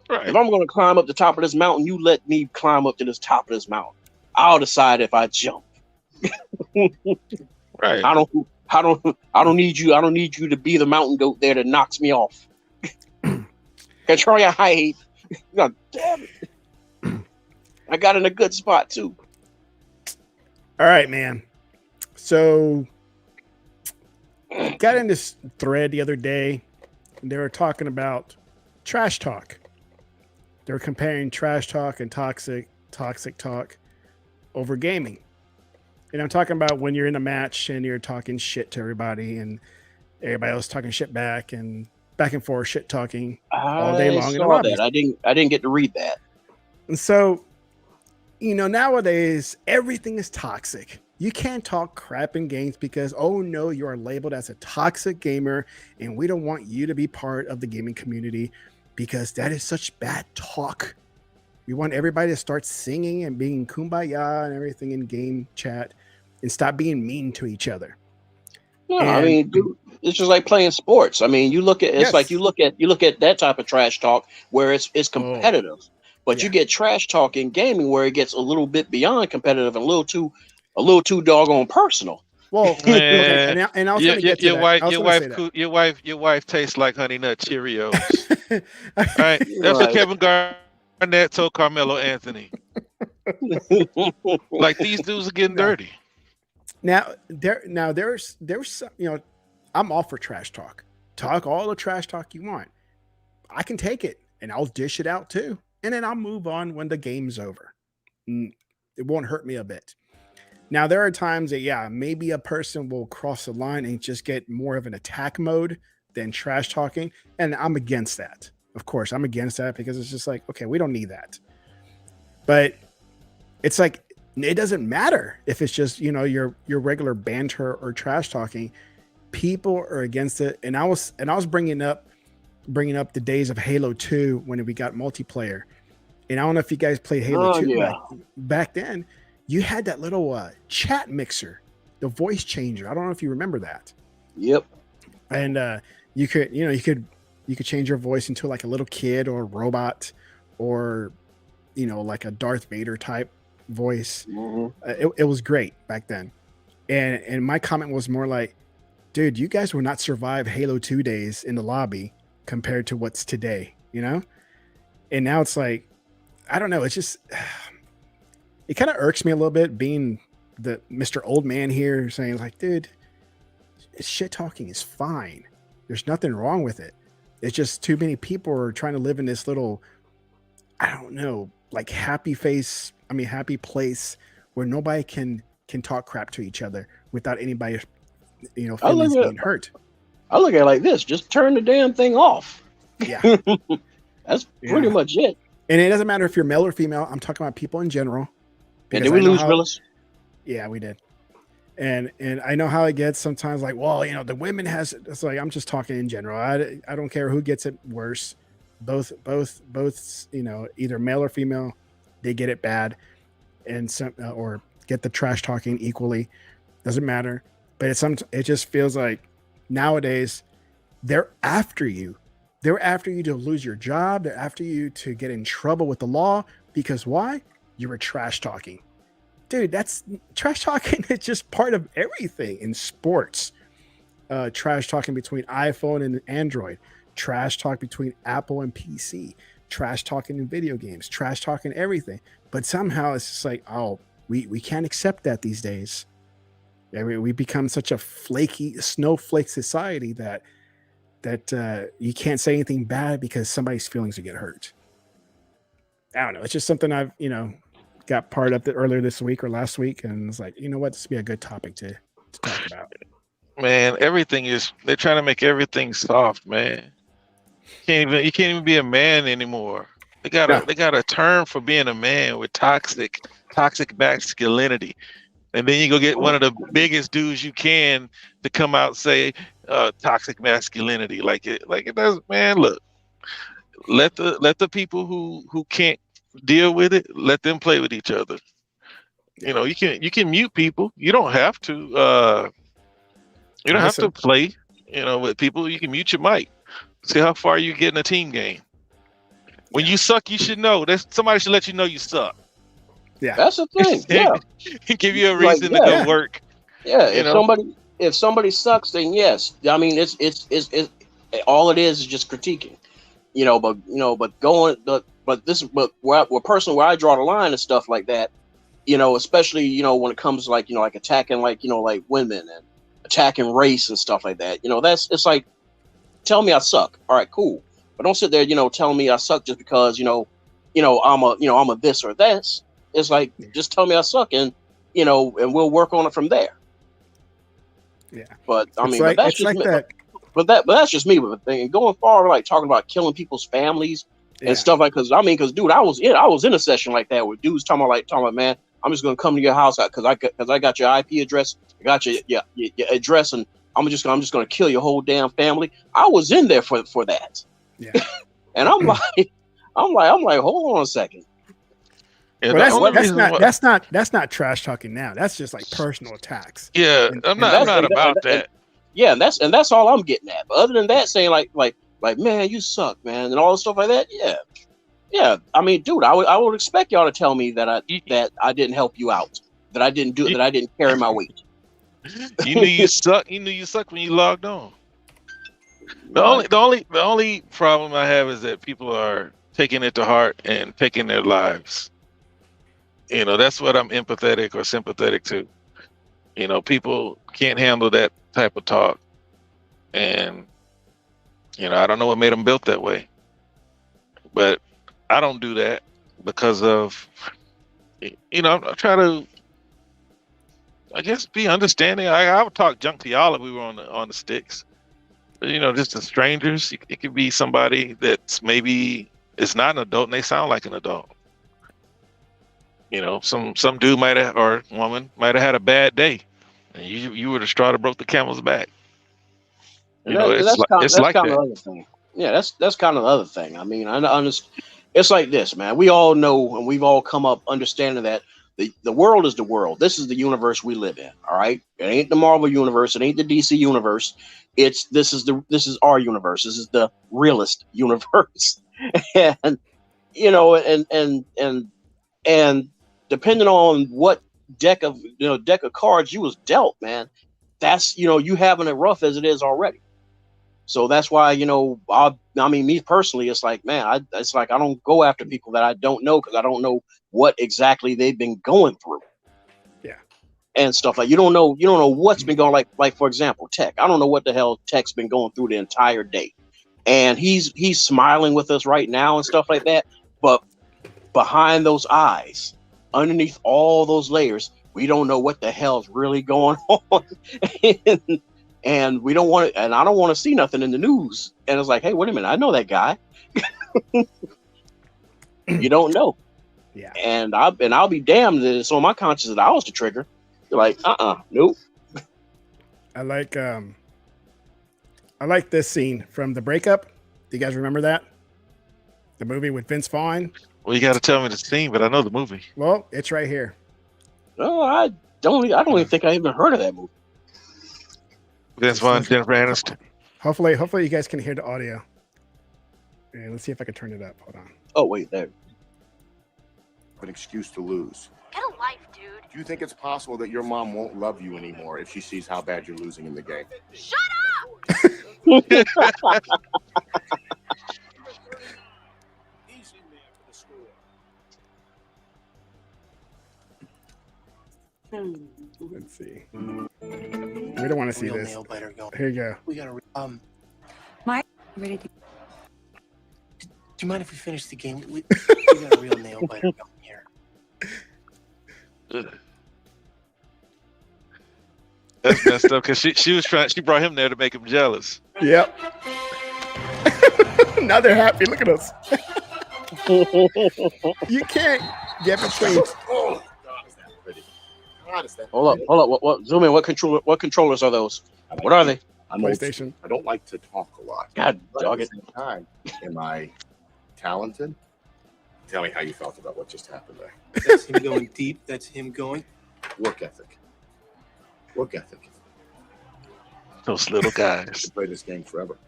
Right. If I'm going to climb up the top of this mountain, you let me climb up to this top of this mountain. I'll decide if I jump. Right. I don't need you. I don't need you to be the mountain goat there that knocks me off. Control your height. God damn it. I got in a good spot too. All right, man. So got in this thread the other day, and they were talking about trash talk. They were comparing trash talk and toxic talk over gaming. And I'm talking about when you're in a match and you're talking shit to everybody and everybody else talking shit back and forth shit talking all day long. I didn't get to read that. And so, nowadays everything is toxic. You can't talk crap in games because, oh no, you are labeled as a toxic gamer and we don't want you to be part of the gaming community because that is such bad talk. We want everybody to start singing and being kumbaya and everything in game chat and stop being mean to each other. No, I mean, dude, it's just like playing sports. I mean, you look at you look at that type of trash talk where it's competitive, but you get trash talk in gaming where it gets a little bit beyond competitive and a little too doggone personal. Well, man, okay, and I was going to get to that. Your wife tastes like Honey Nut Cheerios. All right, that's what Kevin Garnett told Carmelo Anthony. Like, these dudes are getting dirty. There's some, I'm all for trash talk. Talk all the trash talk you want. I can take it and I'll dish it out too. And then I'll move on when the game's over. It won't hurt me a bit. Now, there are times that, maybe a person will cross the line and just get more of an attack mode than trash talking. And I'm against that. Of course, I'm against that because it's just like, okay, we don't need that. But it's like It doesn't matter if it's just, your regular banter or trash talking. People are against it. And I was bringing up the days of Halo 2 when we got multiplayer. And I don't know if you guys played Halo 2 back then. You had that little chat mixer, the voice changer. I don't know if you remember that. Yep. And you could change your voice into like a little kid or a robot, or like a Darth Vader type voice. It was great back then. And my comment was more like, dude, you guys will not survive Halo 2 days in the lobby compared to what's today, And now it's like, I don't know. It's just, it kind of irks me a little bit being the Mr. Old Man here saying like, dude, shit talking is fine. There's nothing wrong with it. It's just too many people are trying to live in this little, I don't know, like happy place where nobody can talk crap to each other without anybody, feelings being hurt. I look at it like this: just turn the damn thing off. Yeah, that's pretty much it. And it doesn't matter if you're male or female. I'm talking about people in general. And did we lose Willis? Yeah, we did. And I know how it gets sometimes. Like, well, the women has. It's like I'm just talking in general. I don't care who gets it worse. Both. Either male or female, they get it bad, and some or get the trash talking equally. Doesn't matter. But it just feels like nowadays they're after you. They're after you to lose your job. They're after you to get in trouble with the law because why? You were trash talking. Dude, that's trash talking. It's just part of everything in sports. Trash talking between iPhone and Android. Trash talk between Apple and PC. Trash talking in video games. Trash talking everything. But somehow it's just like, oh, we can't accept that these days. We become such a flaky snowflake society that you can't say anything bad because somebody's feelings will get hurt. I don't know. It's just something I've, got part up earlier this week or last week. And it's like, this would be a good topic to talk about. Man, they're trying to make everything soft, man. You can't even be a man anymore. They got a term for being a man with toxic masculinity. And then you go get one of the biggest dudes you can to come out and say toxic masculinity. Like it does, man. Look, let the people who can't deal with it, let them play with each other. You can mute people. You don't have to. You don't have to play. With people. You can mute your mic. See how far you get in a team game. When you suck, you should know. Somebody should let you know you suck. Yeah, that's the thing. Yeah, give you a reason to go work. Yeah, if somebody sucks, then yes. I mean, it's all it is just critiquing. But where I draw the line and stuff like that. Especially when it comes to like attacking like women and attacking race and stuff like that. It's like, tell me I suck. All right, cool. But don't sit there telling me I suck just because I'm a this or that. It's like, just tell me I suck, and and we'll work on it from there. Yeah, but I mean, but that's just me. But that's just me with the thing. And going forward, like talking about killing people's families and stuff like, because dude, I was in a session like that with dudes talking about, man, I'm just gonna come to your house because I got your IP address, I got your address, and I'm just gonna kill your whole damn family. I was in there for that. Yeah, and I'm like, hold on a second. Yeah, well, that's not trash talking now. That's just like personal attacks. Yeah, I'm not about that. Yeah, and that's all I'm getting at. But other than that, saying like man, you suck, man, and all the stuff like that. Yeah. I mean, dude, I would expect y'all to tell me that I didn't help you out, that I didn't carry my weight. You knew you suck. You knew you sucked when you logged on. The only problem I have is that people are taking it to heart and taking their lives. That's what I'm empathetic or sympathetic to. People can't handle that type of talk. And, I don't know what made them built that way. But I don't do that because of, I try to, I guess, be understanding. I would talk junk to y'all if we were on the sticks. But, just to strangers, it could be somebody that's maybe is not an adult and they sound like an adult. some dude might have or woman might have had a bad day, and you were the straw that broke the camel's back. It's like kind of that. the other thing. Yeah, that's kind of the other thing. I mean, I understand. It's like this, man. We all know, and we've all come up understanding that the world is the world. This is the universe we live in. All right, it ain't the Marvel universe. It ain't the DC universe. This is our universe. This is the realist universe, and and depending on what deck of cards you was dealt, man, that's you having it rough as it is already. So that's why I mean, me personally, it's like, man, I don't go after people that I don't know, because I don't know what exactly they've been going through. Yeah, and stuff like you don't know what's been going, like for example, Tech. I don't know what the hell Tech's been going through the entire day, and he's smiling with us right now and stuff like that. But behind those eyes, underneath all those layers, we don't know what the hell's really going on. And we don't want it, and I don't want to see nothing in the news. And it's like, hey, wait a minute, I know that guy. You don't know. Yeah. And I'll be damned that it's on my conscience that I was the trigger. You're like, nope. I like this scene from The Breakup. Do you guys remember that? The movie with Vince Vaughn. Well, you got to tell me the scene, but I know the movie. Well, it's right here. No, I don't even think I even heard of that movie. Vince Vaughn, Jennifer Aniston. Hopefully you guys can hear the audio. And let's see if I can turn it up. Hold on. Oh, wait, there. An excuse to lose. Get a life, dude. Do you think it's possible that your mom won't love you anymore if she sees how bad you're losing in the game? Shut up! Let's see. We don't want to see this. Here you go. We gotta. Ready to... Do you mind if we finish the game? We got a real nail biter going here. That's messed up because she brought him there to make him jealous. Yep. Now they're happy. Look at us. You can't get between. Oh, God, is that pretty? God, is that Hold up. What zoom in. What controllers are those? What are they? I'm PlayStation. I don't like to talk a lot. God, But dog at it. the same time, am I talented? Tell me how you felt about what just happened there. That's him going deep. That's him going. Work ethic. Work ethic. Those little I guys. could play this game forever.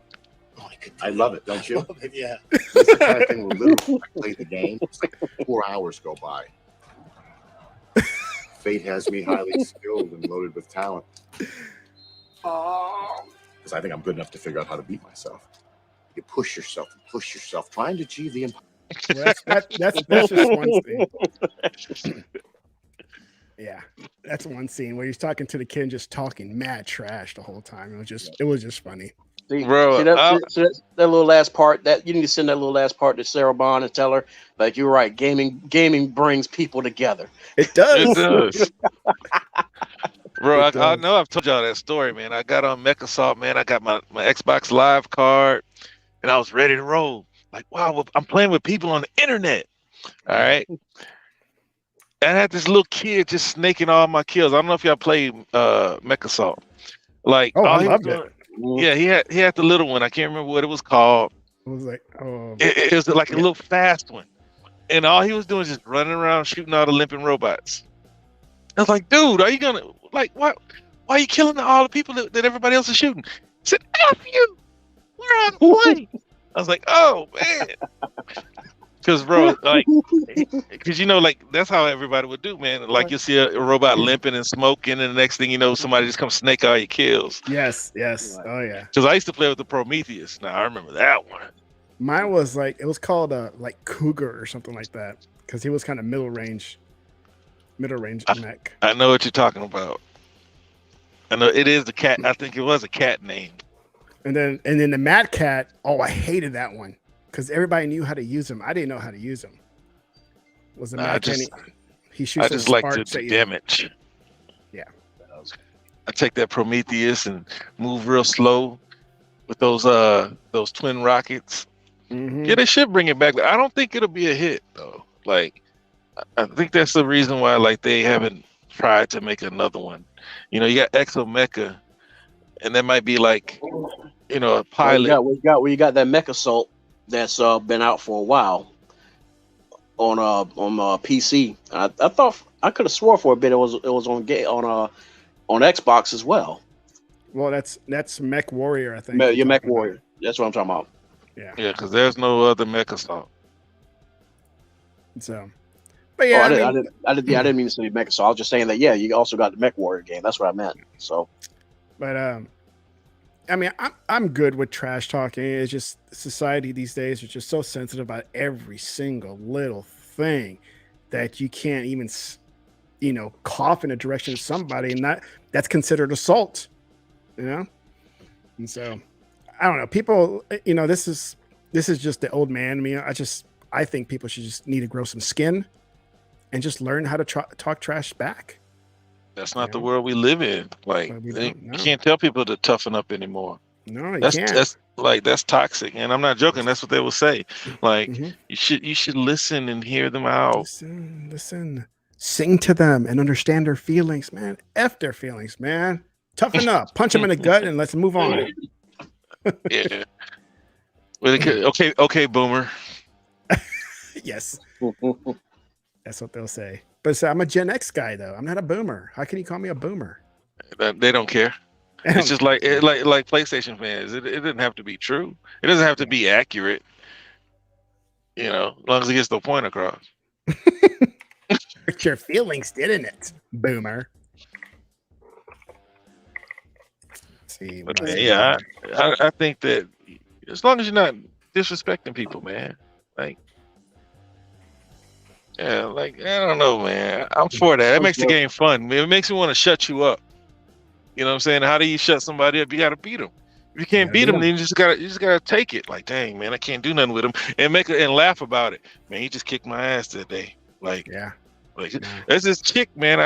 Oh, I could. I love it, don't you? Love it, yeah. It's the kind of thing where literally I play the game. It's like 4 hours go by. Fate has me highly skilled and loaded with talent. Because I think I'm good enough to figure out how to beat myself. You push yourself, trying to achieve the impossible. Well, that's just one scene. Yeah, that's one scene where he's talking to the kid, just talking mad trash the whole time. It was just funny. Bro, See that little last part, that you need to send that little last part to Sarah Bond and tell her, like, you're right, gaming brings people together. It does. It does. Bro, It I does. know I've told y'all that story, man. I got on MechAssault, man. I got my Xbox Live card, and I was ready to roll. Like, wow, I'm playing with people on the internet. All right. I had this little kid just snaking all my kills. I don't know if y'all played MechAssault. Like, Oh, I he was loved doing- it. Yeah, he had the little one. I can't remember what it was called. It was like, oh, It was like a little fast one, and all he was doing is just running around shooting all the limping robots. I was like, dude, are you gonna why are you killing all the people that everybody else is shooting? He said, F you, we're on play. I was like, oh man, because bro, like, because like that's how everybody would do, man. Like you see a robot limping and smoking, and the next thing you know, somebody just comes snake all your kills. yes. Oh yeah. Because I used to play with the Prometheus. Now I remember that one. Mine was like, it was called like Cougar or something like that, because he was kind of middle range mech. I know what you're talking about. I know it is the cat. I think it was a cat name. And then the Mad Cat. Oh, I hated that one because everybody knew how to use him. I didn't know how to use him. Was the Mad Cat? He shoots. I just like sparks the at you. damage. Yeah. I take that Prometheus and move real slow with those twin rockets. Mhm. Yeah, they should bring it back. But I don't think it'll be a hit though. Like I think that's the reason why like they haven't tried to make another one. You know, you got Exo Mecha, and that might be like, you know, a pilot. You got that Mech Assault that's been out for a while on PC. I thought I could have swore for a bit it was on Xbox as well. Well, that's Mech Warrior, I think. Your Mech Warrior. That's what I'm talking about. Yeah. Yeah, because there's no other Mech Assault. So, but yeah, I didn't mean to say Mech Assault. I was just saying that you also got the Mech Warrior game. That's what I meant. So, but I mean, I'm good with trash talking. It's just society these days is just so sensitive about every single little thing that you can't even, cough in a direction of somebody, and that's considered assault. And so I don't know. People, this is just the old man. I mean, I think people should just need to grow some skin and just learn how to talk trash back. That's not the world we live in. Like, you can't tell people to toughen up anymore. No, you can't. That's toxic, and I'm not joking. That's what they will say. Like, you should listen and hear them out. Listen, sing to them and understand their feelings, man. F their feelings, man. Toughen up, punch them in the gut, and let's move on. Yeah. Okay, boomer. Yes. That's what they'll say. But I'm a Gen X guy, though. I'm not a boomer. How can you call me a boomer? They don't care. It's just like PlayStation fans. It doesn't have to be true. It doesn't have to be accurate. As long as it gets the point across. Hurt your feelings, didn't it, boomer? See, but yeah, I think that as long as you're not disrespecting people, man. Like, yeah, like, I don't know, man. I'm for that. It makes the game fun. It makes me want to shut you up. You know what I'm saying? How do you shut somebody up? You got to beat them. If you can't beat them, then you just gotta take it. Like, dang, man, I can't do nothing with him, and and laugh about it. Man, he just kicked my ass that day. Like, there's this chick, man.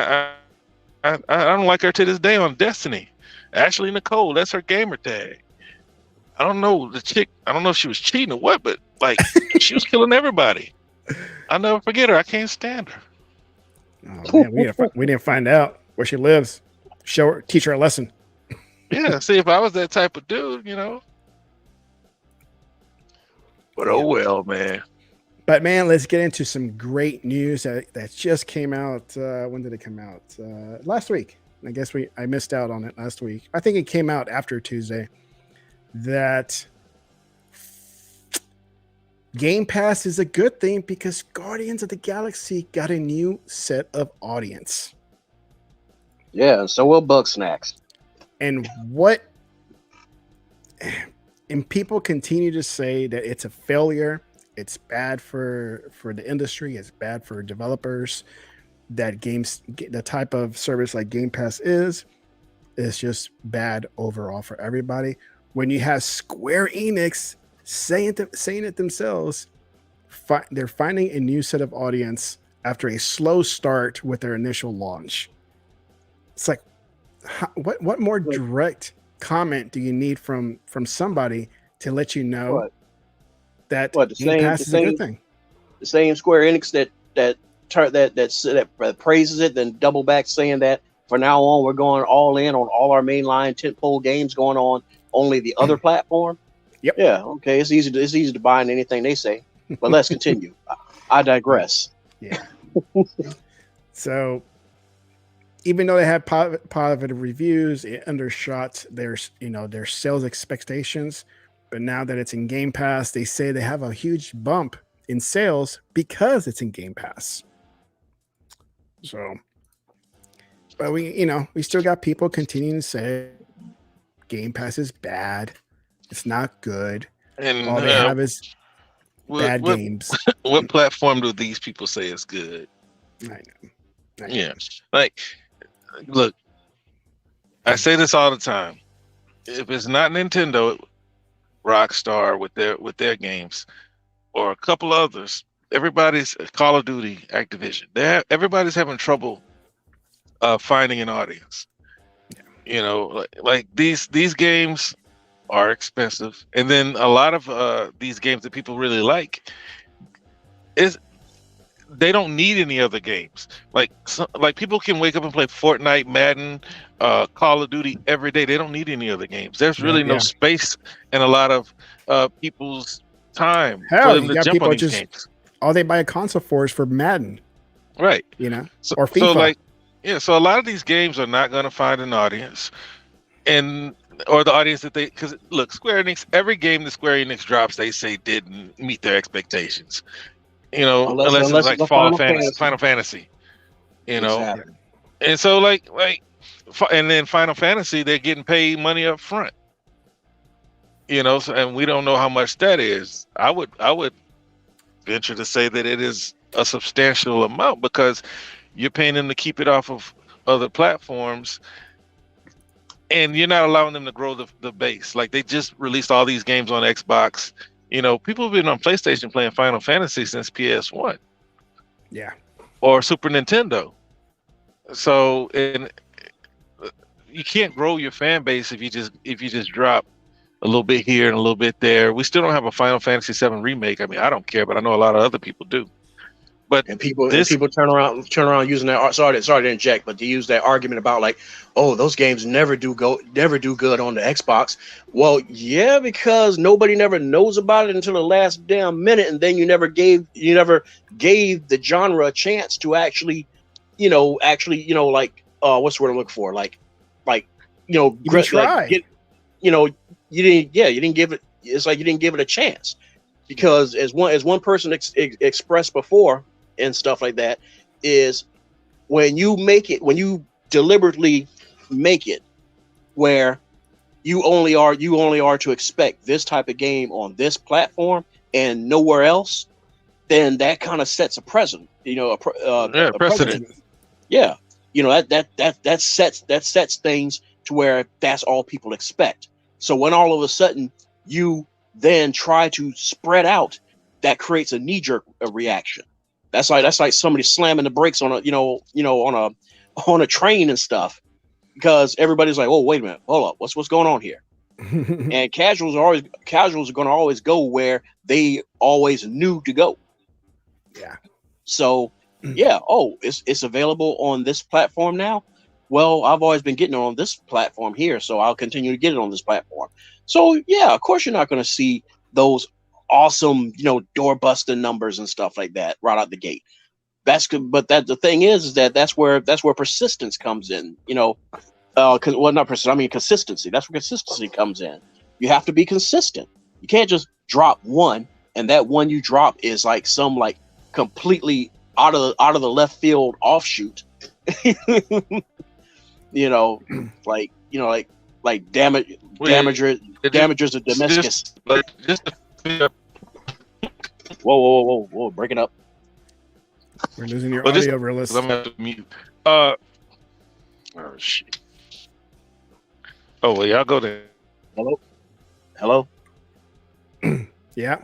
I don't like her to this day on Destiny. Ashley Nicole, that's her gamer tag. I don't know the chick. I don't know if she was cheating or what, but like, she was killing everybody. I'll never forget her. I can't stand her. Oh, man, we didn't find out where she lives. Teach her a lesson. Yeah, see, if I was that type of dude, But oh well, man. But man, let's get into some great news that just came out. When did it come out? Last week. I guess I missed out on it last week. I think it came out after Tuesday. That Game Pass is a good thing because Guardians of the Galaxy got a new set of audience. Yeah, so will Bugsnax. And people continue to say that it's a failure. It's bad for the industry. It's bad for developers. That the type of service like Game Pass is just bad overall for everybody. When you have Square Enix saying it themselves, they're finding a new set of audience after a slow start with their initial launch. It's like, what more direct comment do you need from somebody to let you know that Game Pass is a good thing? The same Square Enix that praises it, then double back saying that from now on we're going all in on all our mainline tentpole games going on only the other platform. Yep. Yeah. Okay. It's easy to buy in anything they say, but let's continue. I digress. Yeah. So, even though they had positive reviews, it undershot their sales expectations. But now that it's in Game Pass, they say they have a huge bump in sales because it's in Game Pass. So, but we still got people continuing to say Game Pass is bad. It's not good. And all they have is bad games. What platform do these people say is good? I know. Yeah. Like, look, I say this all the time. If it's not Nintendo, Rockstar with their games, or a couple others, everybody's Call of Duty, Activision. Everybody's having trouble finding an audience. Yeah. Like these games are expensive, and then a lot of these games that people really like they don't need any other games. Like people can wake up and play Fortnite, Madden, Call of Duty every day. They don't need any other games. There's really no space in a lot of people's time for them you to got jump people on these just games. all they buy a console for is for Madden, right? Or FIFA. So like, so a lot of these games are not going to find an audience, or the audience that because look, Square Enix, every game that Square Enix drops, they say didn't meet their expectations. Unless it's like Final Fantasy, Exactly. And so and then Final Fantasy, they're getting paid money up front, so, and we don't know how much that is. I would venture to say that it is a substantial amount because you're paying them to keep it off of other platforms, and you're not allowing them to grow the base. Like they just released all these games on Xbox. People have been on PlayStation playing Final Fantasy since PS1. Yeah. Or Super Nintendo. So, and you can't grow your fan base if you just drop a little bit here and a little bit there. We still don't have a Final Fantasy VII remake. I mean, I don't care, but I know a lot of other people do. But people turn around using that. Sorry to inject, but they use that argument about like, oh, those games never do good on the Xbox. Well, yeah, because nobody never knows about it until the last damn minute, and then you never gave the genre a chance to actually, like what's the word I'm looking for? You didn't give it. It's like you didn't give it a chance because as one person expressed before. And stuff like that is when you deliberately make it where you only are to expect this type of game on this platform and nowhere else, then that kind of sets a precedent. A precedent. Yeah, that sets things to where that's all people expect. So when all of a sudden you then try to spread out, that creates a knee-jerk reaction. That's like somebody slamming the brakes on a train and stuff, because everybody's like, oh, wait a minute, hold up, what's going on here? And casuals are going to always go where they always knew to go. Yeah. So yeah, it's available on this platform now. Well, I've always been getting it on this platform here, so I'll continue to get it on this platform. So yeah, of course you're not going to see those awesome, door busting numbers and stuff like that right out the gate. That's good, but the thing is that that's where persistence comes in. Not persistence. I mean consistency. That's where consistency comes in. You have to be consistent. You can't just drop one, and that one you drop is like some like completely out of the left field offshoot. Like Damagers of Damascus. Whoa, break it up. We're losing your audio, realist. I'm gonna have to mute. Oh shit. Oh well, y'all go there. Hello. Yeah.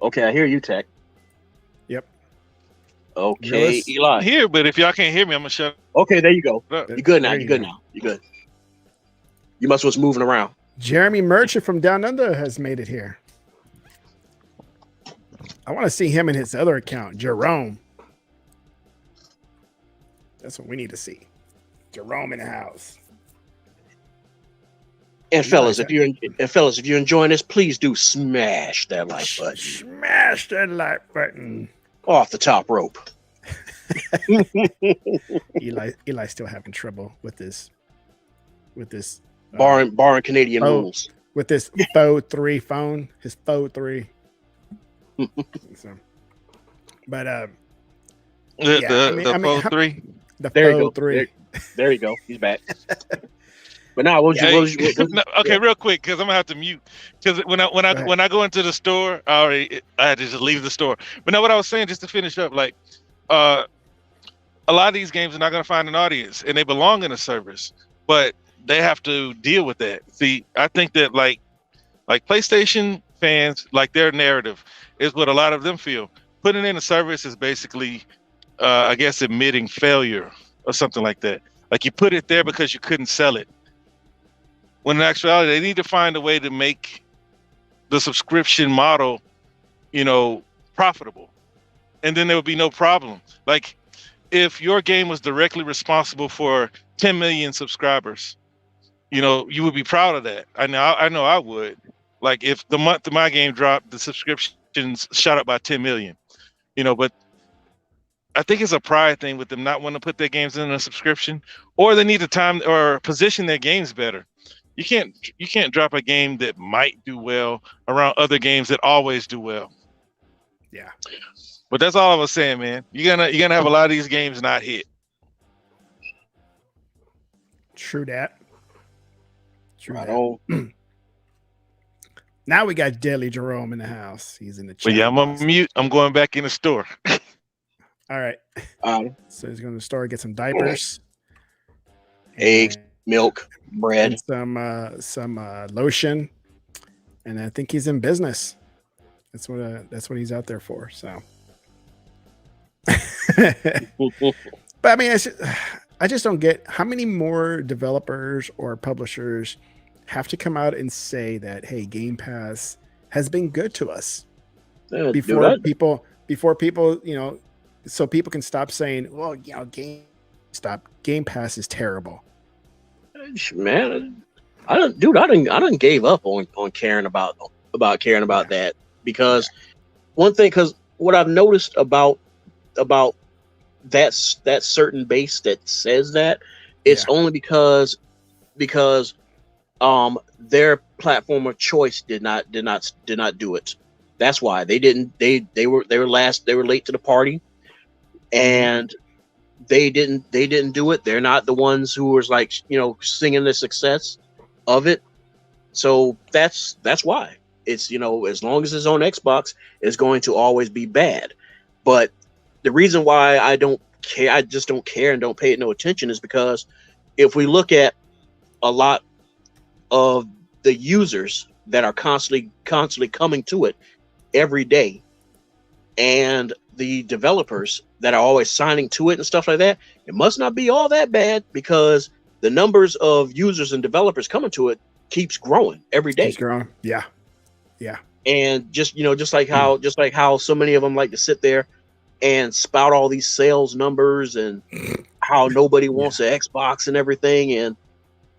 Okay, I hear you, Tech. Yep. Okay, Realist? Eli. Here, but if y'all can't hear me, I'm gonna shut Okay, there you go. up. You're good now. There You're you good go. now. You're good. You must was moving around. Jeremy Merchant from Down Under has made it here. I want to see him in his other account, Jerome. That's what we need to see. Jerome in the house. And fellas, if you're enjoying this, please do smash that like button. Smash that like button. Off the top rope. Eli's still having trouble with this. Barring Canadian rules. With this Faux 3 phone, his Faux 3. So, but the Faux 3. The There you Faux go. 3. There you go. He's back. But now, Okay, real quick, because I'm gonna have to mute. Because when I go into the store, I had to just leave the store. But now, what I was saying, just to finish up, like, a lot of these games are not gonna find an audience, and they belong in a service, but they have to deal with that. See, I think that like PlayStation fans, like their narrative is what a lot of them feel. Putting in a service is basically, I guess, admitting failure or something like that. Like you put it there because you couldn't sell it. When in actuality, they need to find a way to make the subscription model, profitable. and then there would be no problem. Like if your game was directly responsible for 10 million subscribers, you know, you would be proud of that. I know I would. Like if the month my game dropped, the subscriptions shot up by 10 million. You know, but I think it's a pride thing with them not wanting to put their games in a subscription, or they need to time or position their games better. You can't drop a game that might do well around other games that always do well. Yeah. But that's all I was saying, man. You're gonna have a lot of these games not hit. True that. I don't. Now we got Deadly Jerome in the house. He's in the chat. But yeah, I'm on mute. I'm going back in the store. All right. So he's going to the store, get some diapers, Eggs, and milk, bread, some lotion, and I think he's in business. That's what he's out there for. So, but I mean, I just don't get how many more developers or publishers have to come out and say that, hey, Game Pass has been good to us before people, you know, so people can stop saying, well, you know, Game Pass is terrible. Man, I done gave up on caring about that, because one thing, because what I've noticed about that certain base that says that, it's only because their platform of choice did not do it. That's why they were late to the party, and they didn't do it. They're not the ones who was like, you know, singing the success of it. So that's why it's, you know, as long as it's on Xbox, it's going to always be bad. But the reason why I just don't care and don't pay it no attention is because if we look at a lot of the users that are constantly coming to it every day, and the developers that are always signing to it and stuff like that, it must not be all that bad, because the numbers of users and developers coming to it keeps growing every day. Keeps growing. Yeah. And just like how so many of them like to sit there and spout all these sales numbers and how nobody wants an Xbox and everything, and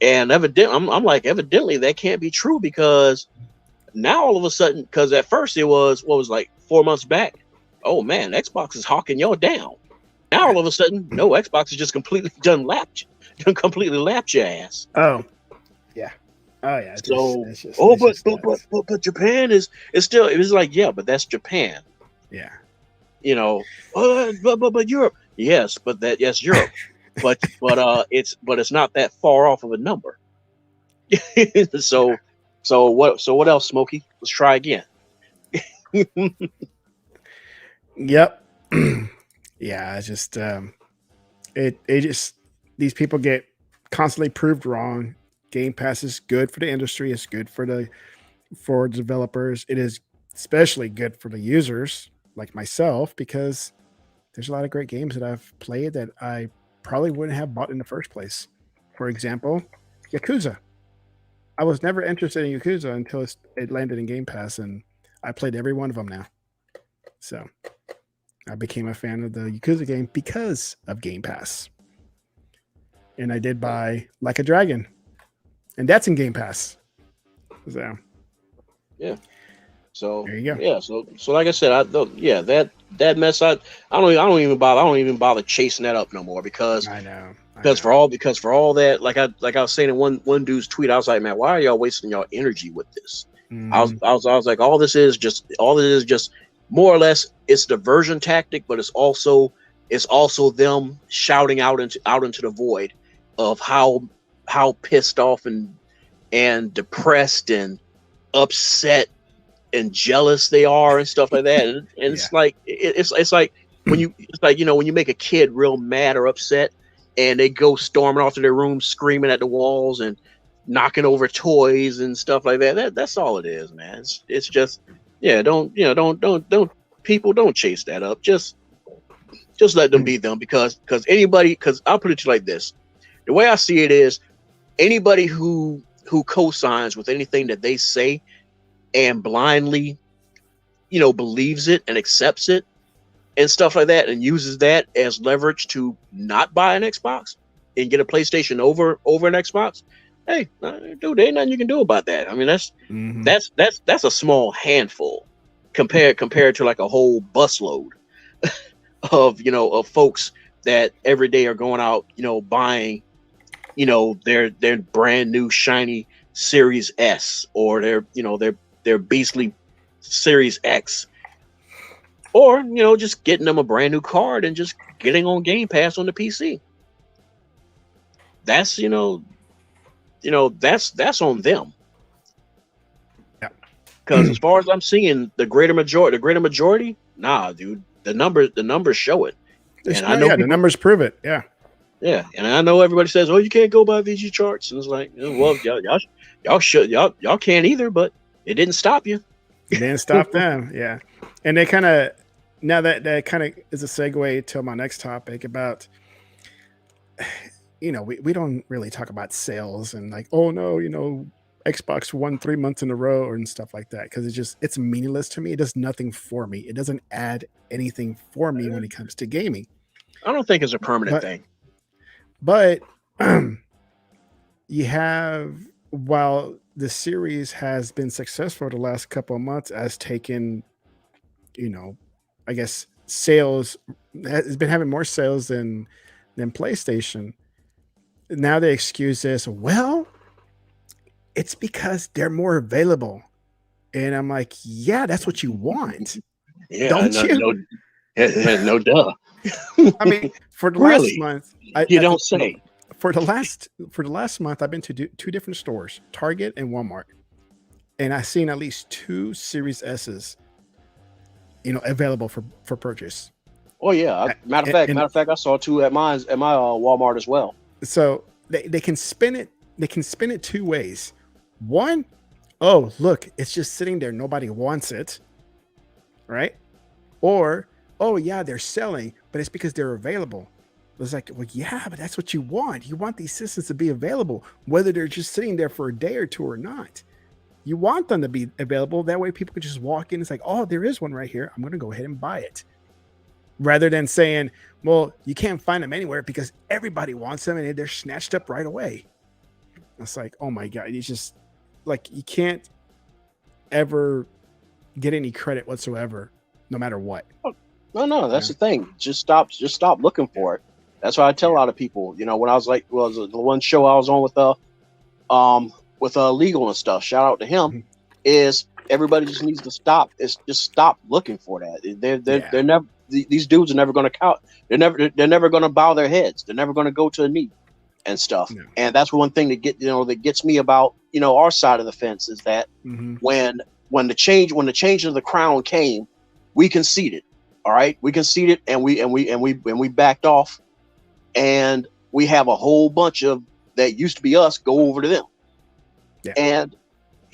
evidently, I'm like, evidently that can't be true, because now all of a sudden, because at first it was, what was like 4 months back, oh man, Xbox is hawking y'all down. Now all of a sudden, no, Xbox is just completely completely lapped your ass. Oh yeah. But Japan is still, it was like, yeah, but that's Japan. Yeah. You know, but Europe, yes, Europe. but it's not that far off of a number. So what else, Smokey? Let's try again. Yep. Yeah, it's just it just, these people get constantly proved wrong. Game Pass is good for the industry, it's good for developers. It is especially good for the users like myself, because there's a lot of great games that I've played that I probably wouldn't have bought in the first place. For example, Yakuza. I was never interested in Yakuza until it landed in Game Pass, and I played every one of them now. So I became a fan of the Yakuza game because of Game Pass. And I did buy Like a Dragon, and that's in Game Pass. So yeah. So there you go. Yeah. So like I said, that mess. I don't even bother chasing that up no more, because I know. For all that, like I was saying in one dude's tweet, I was like, man, why are y'all wasting y'all energy with this? I was like, all this is just more or less, it's diversion tactic, but it's also them shouting out into the void of how pissed off and depressed and upset and jealous they are and stuff like that. And it's like it's like when you make a kid real mad or upset, and they go storming off to their room, screaming at the walls and knocking over toys and stuff like that. That's all it is, man. It's just, don't people don't chase that up. Just let them be them, because I'll put it to you like this. The way I see it is, anybody who co-signs with anything that they say and blindly, believes it and accepts it, and stuff like that, and uses that as leverage to not buy an Xbox and get a PlayStation over an Xbox, hey, dude, there ain't nothing you can do about that. I mean, that's a small handful compared to like a whole busload of of folks that every day are going out, buying, their brand new shiny Series S or their beastly Series X, or just getting them a brand new card and just getting on Game Pass on the PC. That's that's on them. Yeah. Because as far as I'm seeing, the greater majority, nah, dude, the numbers show it. And I know the numbers prove it. Yeah. Yeah, and I know everybody says, "Oh, you can't go by VG charts," and it's like, well, y'all can't either, but it didn't stop you. It didn't stop them. Yeah, and they kind of now that kind of is a segue to my next topic about, we don't really talk about sales and like, oh no, Xbox won 3 months in a row and stuff like that, because it's meaningless to me. It does nothing for me. It doesn't add anything for me when it comes to gaming. I don't think it's a permanent thing. But you have, while the series has been successful the last couple of months, has taken, I guess sales has been having more sales than PlayStation. Now they excuse this. Well, it's because they're more available, and I'm like, yeah, that's what you want, don't you? No, duh. I mean, for the Really? last month, You don't say. For the last month, I've been to two different stores, Target and Walmart, and I've seen at least 2 Series S's, available for purchase. Oh yeah, matter of fact, I saw 2 at my Walmart as well. So they can spin it. They can spin it 2 ways. One, oh look, it's just sitting there, nobody wants it, right? Or, oh yeah, they're selling, but it's because they're available. It's like, well, yeah, but that's what you want. You want these systems to be available, whether they're just sitting there for a day or 2 or not. You want them to be available. That way people can just walk in. It's like, oh, there is one right here. I'm going to go ahead and buy it. Rather than saying, well, you can't find them anywhere because everybody wants them and they're snatched up right away. It's like, oh my God. It's just like, you can't ever get any credit whatsoever, no matter what. No, that's the thing. Just stop looking for it. That's why I tell a lot of people, when I was like, the one show I was on with Legal and stuff, shout out to him, is everybody just needs to stop. It's just stop looking for that. They're never, these dudes are never going to count. They're never going to bow their heads. They're never going to go to a knee and stuff. No. And that's one thing that gets me about, our side of the fence is that when the change of the crown came, we conceded. All right, we conceded and we backed off, and we have a whole bunch of that used to be us go over to them. Yeah. And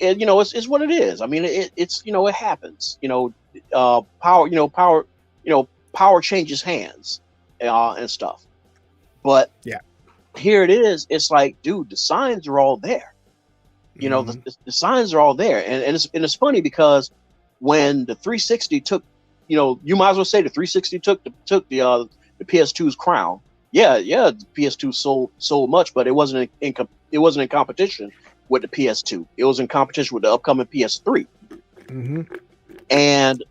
it's what it is. I mean, it's it happens. Power changes hands and stuff. But yeah, here it is. It's like, dude, the signs are all there. The signs are all there, and it's funny because when the 360 took. You might as well say the 360 took the PS2's crown. Yeah, the PS2 sold much, but it wasn't in competition with the PS2. It was in competition with the upcoming PS3. And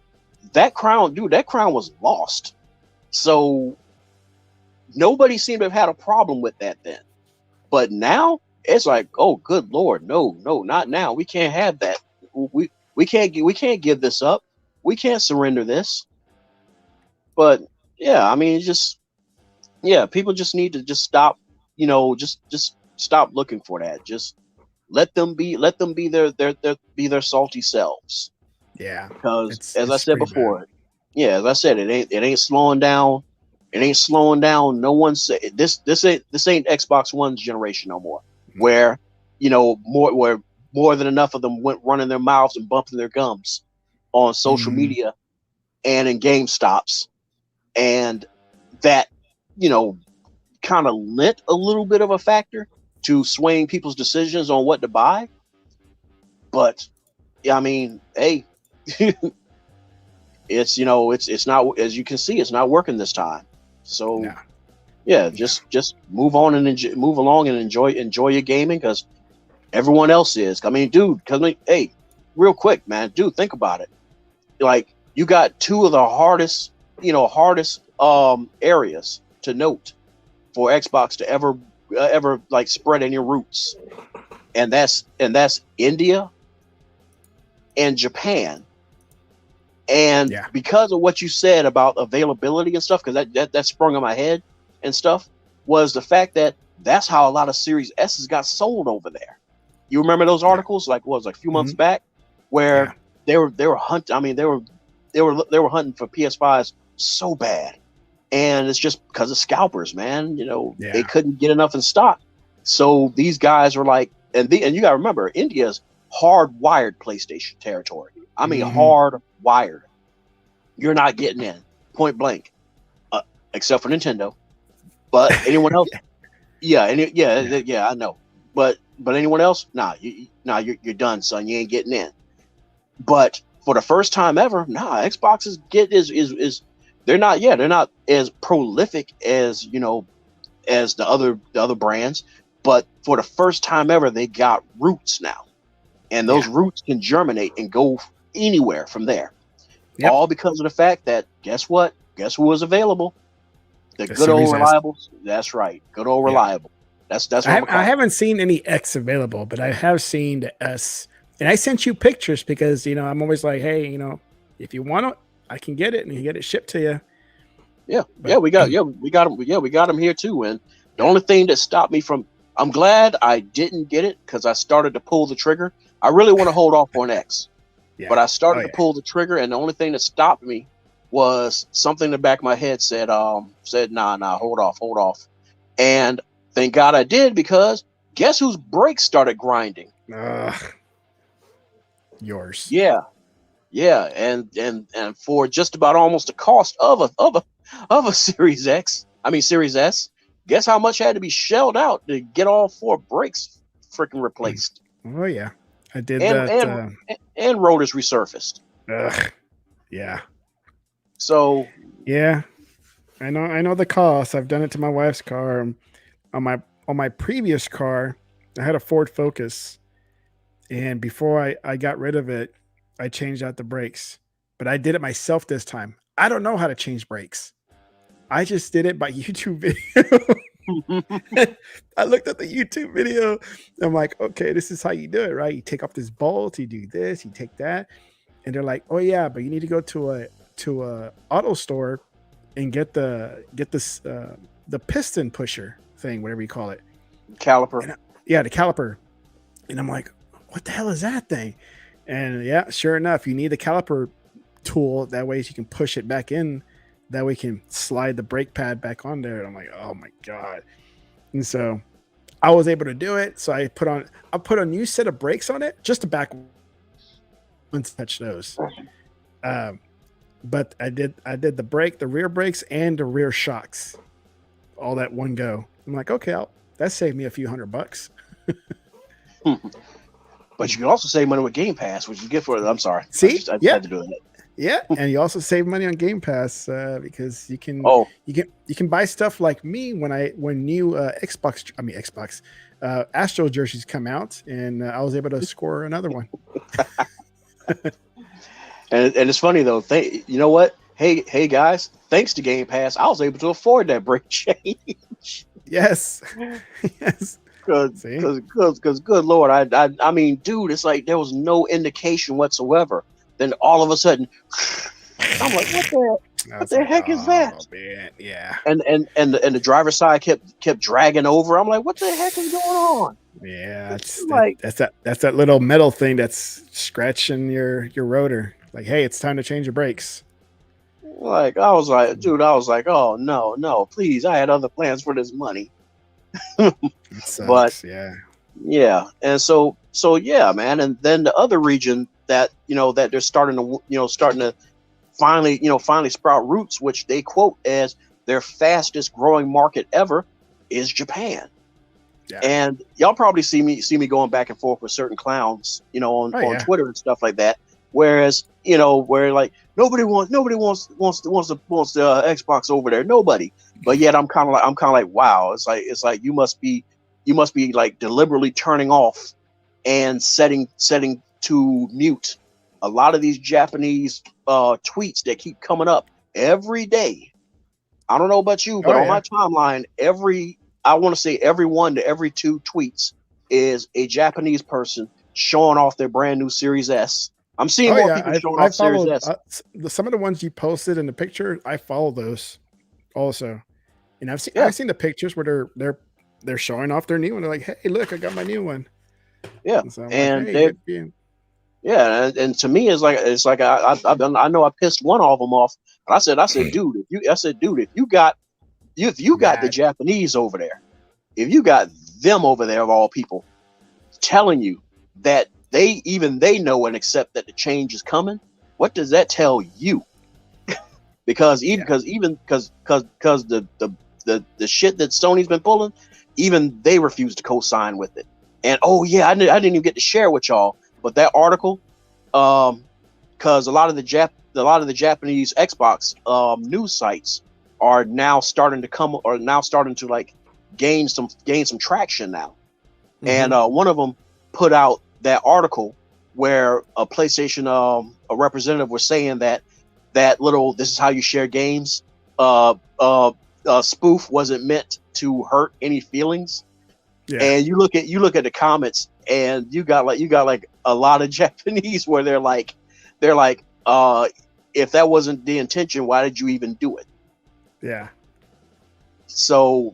that crown was lost. So nobody seemed to have had a problem with that then. But now it's like, oh, good Lord, no, not now. We can't have that. We can't give this up. We can't surrender this. But yeah, I mean, people just need to just stop, just stop looking for that. Just let them be their salty selves. Yeah. Because as I said before, it ain't slowing down. It ain't slowing down. No one say this ain't Xbox One's generation no more. Where, more than enough of them went running their mouths and bumping their gums on social media and in GameStops, and that kind of lent a little bit of a factor to swaying people's decisions on what to buy. But I mean, hey, it's it's not, as you can see, it's not working this time. So No. yeah, just move on and move along and enjoy your gaming, because everyone else is. I mean, dude, hey, real quick, man, dude, think about it. Like, you got two of the hardest areas to note for Xbox to ever like spread any roots, and that's India and Japan. And because of what you said about availability and stuff, because that sprung in my head and stuff, was the fact that that's how a lot of Series S's got sold over there. You remember those articles, like a few months back, where they were hunting. I mean, they were hunting for PS5s so bad, and it's just because of scalpers, man. They couldn't get enough in stock, so these guys were like, and you got to remember, India's hardwired PlayStation territory. I mean, hardwired. You're not getting in, point blank, except for Nintendo. But anyone else, I know. But anyone else, you're done, son. You ain't getting in. But for the first time ever, Xbox is they're not as prolific as as the other brands, but for the first time ever, they got roots now, and those roots can germinate and go anywhere from there. Yep. All because of the fact that, guess what? Guess who was available? The good old reliable. That's right, good old reliable. That's what I haven't seen any X available, but I have seen the S. And I sent you pictures because, I'm always like, hey, if you want it, I can get it and you get it shipped to you. Yeah. We got them here too. And the only thing that stopped me from, I'm glad I didn't get it, because I started to pull the trigger. I really want to hold off on X, but I started to pull the trigger, and the only thing that stopped me was something in the back of my head said, nah, hold off. And thank God I did, because guess whose brakes started grinding? Yours. Yeah, and for just about almost the cost of a Series X, Series S, guess how much had to be shelled out to get all 4 brakes freaking replaced? Oh yeah, I did that. And rotors resurfaced. Yeah. So yeah, I know the cost. I've done it to my wife's car. On my previous car, I had a Ford Focus. And before I got rid of it, I changed out the brakes. But I did it myself this time. I don't know how to change brakes. I just did it by YouTube video. I looked at the YouTube video. I'm like, okay, this is how you do it, right? You take off this bolt, you do this, you take that. And they're like, oh yeah, but you need to go to a auto store and get the piston pusher thing, whatever you call it. Caliper. The caliper. And I'm like, what the hell is that thing? And yeah, sure enough, you need the caliper tool. That way you can push it back in. That way you can slide the brake pad back on there. And I'm like, oh my God. And so I was able to do it. So I put a new set of brakes on it, just to back ones, touch those. But I did the rear brakes and the rear shocks all that one go. I'm like, okay, that saved me a few $100. But you can also save money with Game Pass, which you get for it. I'm sorry. See, I had to do that. Yeah, and you also save money on Game Pass because you can buy stuff like me when new Xbox Astro jerseys come out, and I was able to score another one. and it's funny though. You know what? Hey guys, thanks to Game Pass, I was able to afford that brake change. Yes. Yes. Because good Lord, I mean, dude, it's like there was no indication whatsoever. Then all of a sudden, I'm like, what the heck is that? Man, yeah. And the driver's side kept dragging over. I'm like, what the heck is going on? Yeah, that's that little metal thing that's scratching your rotor. Like, hey, it's time to change your brakes. Like, I was like, oh no, please, I had other plans for this money. But yeah, and so yeah, man. And then the other region that that they're starting to finally sprout roots, which they quote as their fastest growing market ever, is Japan. Yeah. And y'all probably see me going back and forth with certain clowns, on Twitter and stuff like that. Whereas, you know, where like nobody wants the Xbox over there. Nobody. But yet I'm kind of like, wow. It's like you must be like deliberately turning off and setting to mute a lot of these Japanese tweets that keep coming up every day. I don't know about you, but on my timeline, I want to say every 1 to every 2 tweets is a Japanese person showing off their brand new Series S. I'm seeing more people showing off Series S. Some of the ones you posted in the picture, I follow those also, and I've seen the pictures where they're showing off their new one. They're like, hey, look, I got my new one. Yeah, and like, hey, and to me, it's like I know I pissed one of them off. And I said, dude, if you got the Japanese over there, if you got them over there of all people, telling you that they know and accept that the change is coming, what does that tell you? because the shit that Sony's been pulling, even they refuse to co-sign with it. And I didn't even get to share with y'all, but that article, because a lot of the Japanese Xbox news sites are now starting to like gain some traction now. And one of them put out that article where a PlayStation a representative was saying that little "this is how you share games" spoof wasn't meant to hurt any feelings. Yeah. And you look at the comments, and you got like a lot of Japanese where they're like if that wasn't the intention, why did you even do it? Yeah. So,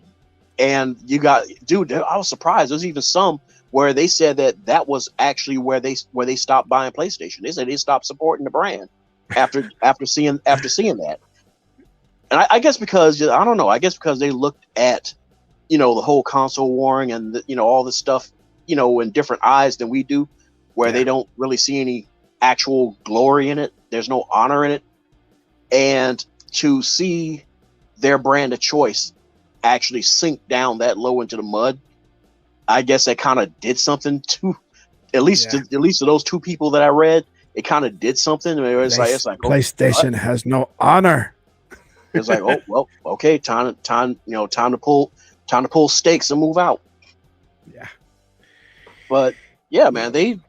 and you got, dude, I was surprised. There's even some where they said that was actually where they stopped buying PlayStation. They said they stopped supporting the brand after seeing that. And I guess because I don't know. I guess because they looked at, you know, the whole console warring and all this stuff, you know, in different eyes than we do, where they don't really see any actual glory in it. There's no honor in it. And to see their brand of choice actually sink down that low into the mud, I guess that kind of did something to at least to those 2 people that I read. It kind of did something. It's like PlayStation has no honor. It's like, oh well, okay, time to pull stakes and move out. Yeah. But yeah, man, they're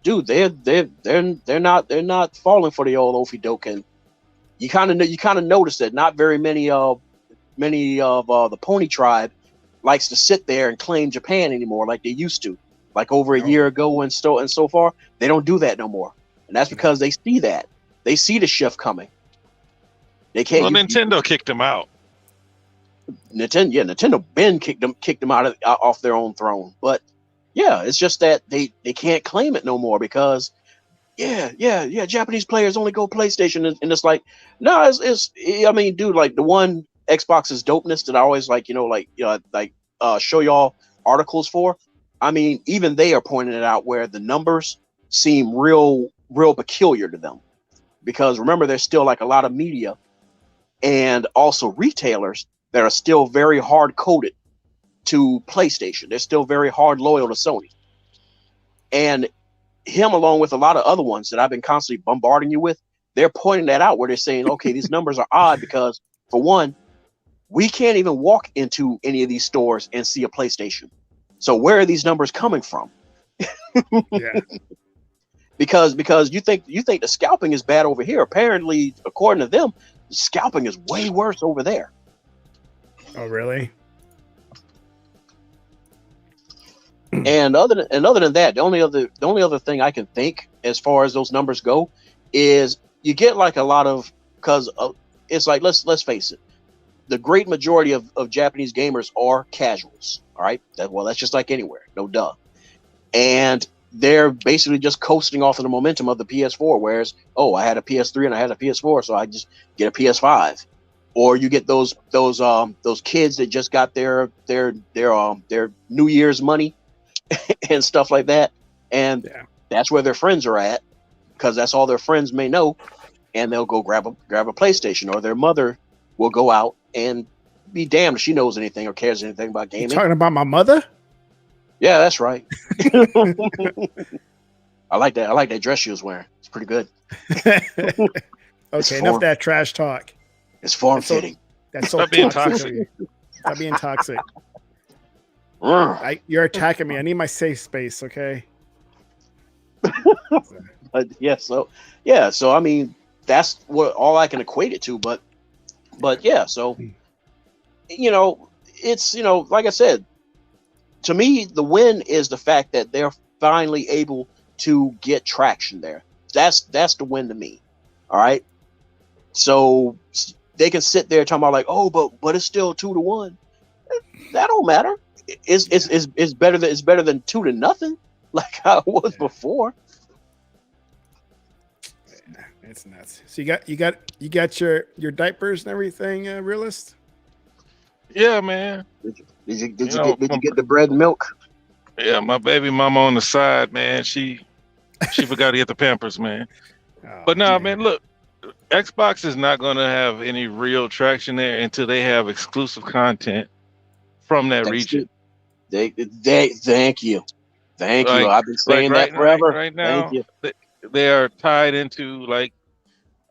not falling for the old oafy doke. And you kind of notice that not very many of the Pony Tribe likes to sit there and claim Japan anymore like they used to, like over a year ago and so far. They don't do that no more, and that's because they see the shift coming. They can't. Well, Nintendo kicked them out. Nintendo Ben kicked them out off their own throne. But yeah, it's just that they can't claim it no more because Japanese players only go PlayStation, and it's like, no, it's I mean, dude, like the one Xbox's dopeness that I always show y'all articles for. I mean, even they are pointing it out where the numbers seem real peculiar to them, because remember, there's still like a lot of media and also retailers that are still very hard coded to PlayStation. They're still very hard loyal to Sony. And him, along with a lot of other ones that I've been constantly bombarding you with, they're pointing that out where they're saying, okay, these numbers are odd because, for one, we can't even walk into any of these stores and see a PlayStation. So where are these numbers coming from? Yeah. Because you think the scalping is bad over here. Apparently, according to them, scalping is way worse over there. Oh, really? And other than that, the only other thing I can think as far as those numbers go is you get like a lot of, because it's like, let's face it, the great majority of Japanese gamers are casuals. All right, that's just like anywhere, no duh. And they're basically just coasting off of the momentum of the PS4. Whereas, I had a PS3 and I had a PS4, so I just get a PS5. Or you get those kids that just got their New Year's money and stuff like that, and that's where their friends are at, because that's all their friends may know, and they'll go grab a PlayStation, or their mother will go out and be damned if she knows anything or cares anything about gaming. You talking about my mother? Yeah, that's right. I like that. I like that dress she was wearing. It's pretty good. Okay, enough of that trash talk. It's form fitting. That's so Stop being toxic. Stop being toxic. You're attacking me. I need my safe space, okay? So I mean, that's what all I can equate it to. But yeah, so it's like I said, to me, the win is the fact that they're finally able to get traction there. That's the win to me. All right. So they can sit there talking about like, oh, but it's still 2-1. That don't matter. It's better than 2-0, like how it was before. Yeah, it's nuts. So you got your diapers and everything, Realist? Yeah, man. Did you get the bread and milk? Yeah, my baby mama on the side, man. She forgot to get the Pampers, man. Oh, But no, man, look, Xbox is not going to have any real traction there until they have exclusive content from that region. Thank you. I've been saying that forever. Right now, thank you. they are tied into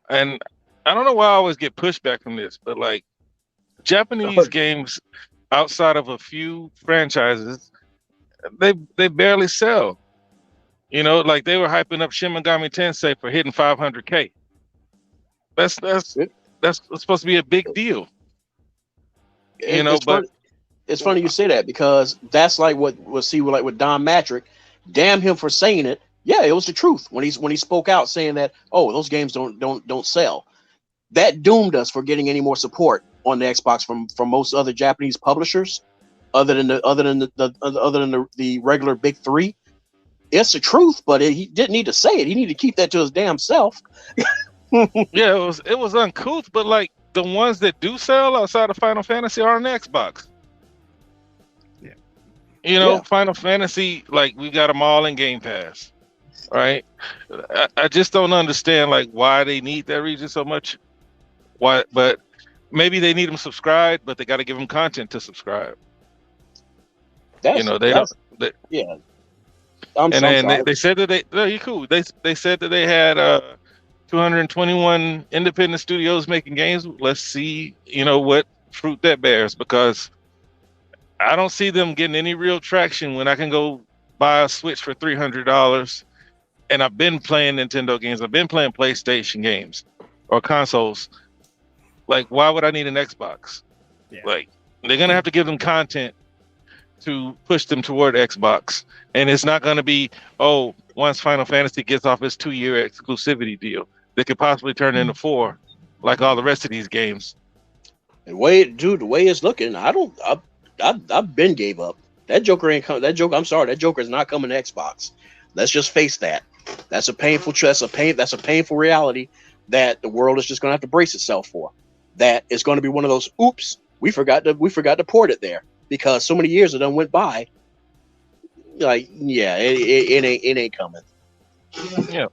and I don't know why I always get pushback from this, but like Japanese games outside of a few franchises, they barely sell. Like they were hyping up Shin Megami Tensei for hitting 500K. That's supposed to be a big deal. It's funny you say that, because that's like what we'll see with Don Matrick. Damn him for saying it. Yeah, it was the truth when he spoke out saying that, oh, those games don't sell. That doomed us for getting any more support on the Xbox from most other Japanese publishers, other than the regular big three. It's the truth, but he didn't need to say it. He needed to keep that to his damn self. Yeah, it was uncouth, but like the ones that do sell outside of Final Fantasy are on the Xbox. Yeah. Final Fantasy, like we got them all in Game Pass, right? I just don't understand like why they need that region so much. Why? But maybe they need them subscribed, but they got to give them content to subscribe. They said that you're cool. They said that they had 221 independent studios making games. Let's see, what fruit that bears, because I don't see them getting any real traction when I can go buy a Switch for $300, and I've been playing Nintendo games. I've been playing PlayStation games or consoles. Like, why would I need an Xbox? Yeah. Like, they're gonna have to give them content to push them toward Xbox, and it's not gonna be once Final Fantasy gets off its 2-year exclusivity deal, they could possibly turn into 4, like all the rest of these games. The way it's looking, I've been gave up. That Joker ain't coming. I'm sorry, that Joker is not coming to Xbox. Let's just face that. That's a painful reality that the world is just gonna have to brace itself for. That is going to be one of those oops, we forgot to port it there, because so many years it done went by. Like, yeah, it ain't coming. Yeah,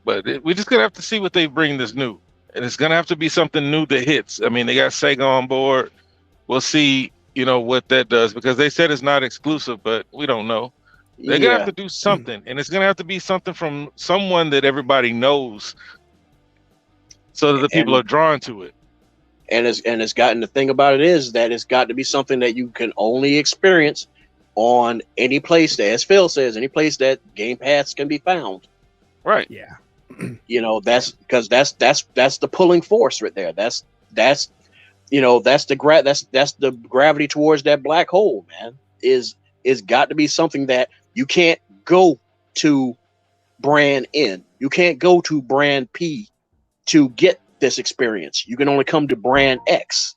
but we're just gonna have to see what they bring this new, and it's gonna have to be something new that hits. I mean, they got Sega on board. We'll see, what that does, because they said it's not exclusive, but we don't know. They're gonna have to do something, and it's gonna have to be something from someone that everybody knows, so that the people are drawn to it. And it's gotten, the thing about it is that it's got to be something that you can only experience on any place that, as Phil says, any place that Game Pass can be found. Right. Yeah. That's because that's the pulling force right there. That's the gravity towards that black hole, man. Is got to be something that you can't go to brand N. You can't go to brand P to get this experience. You can only come to brand X,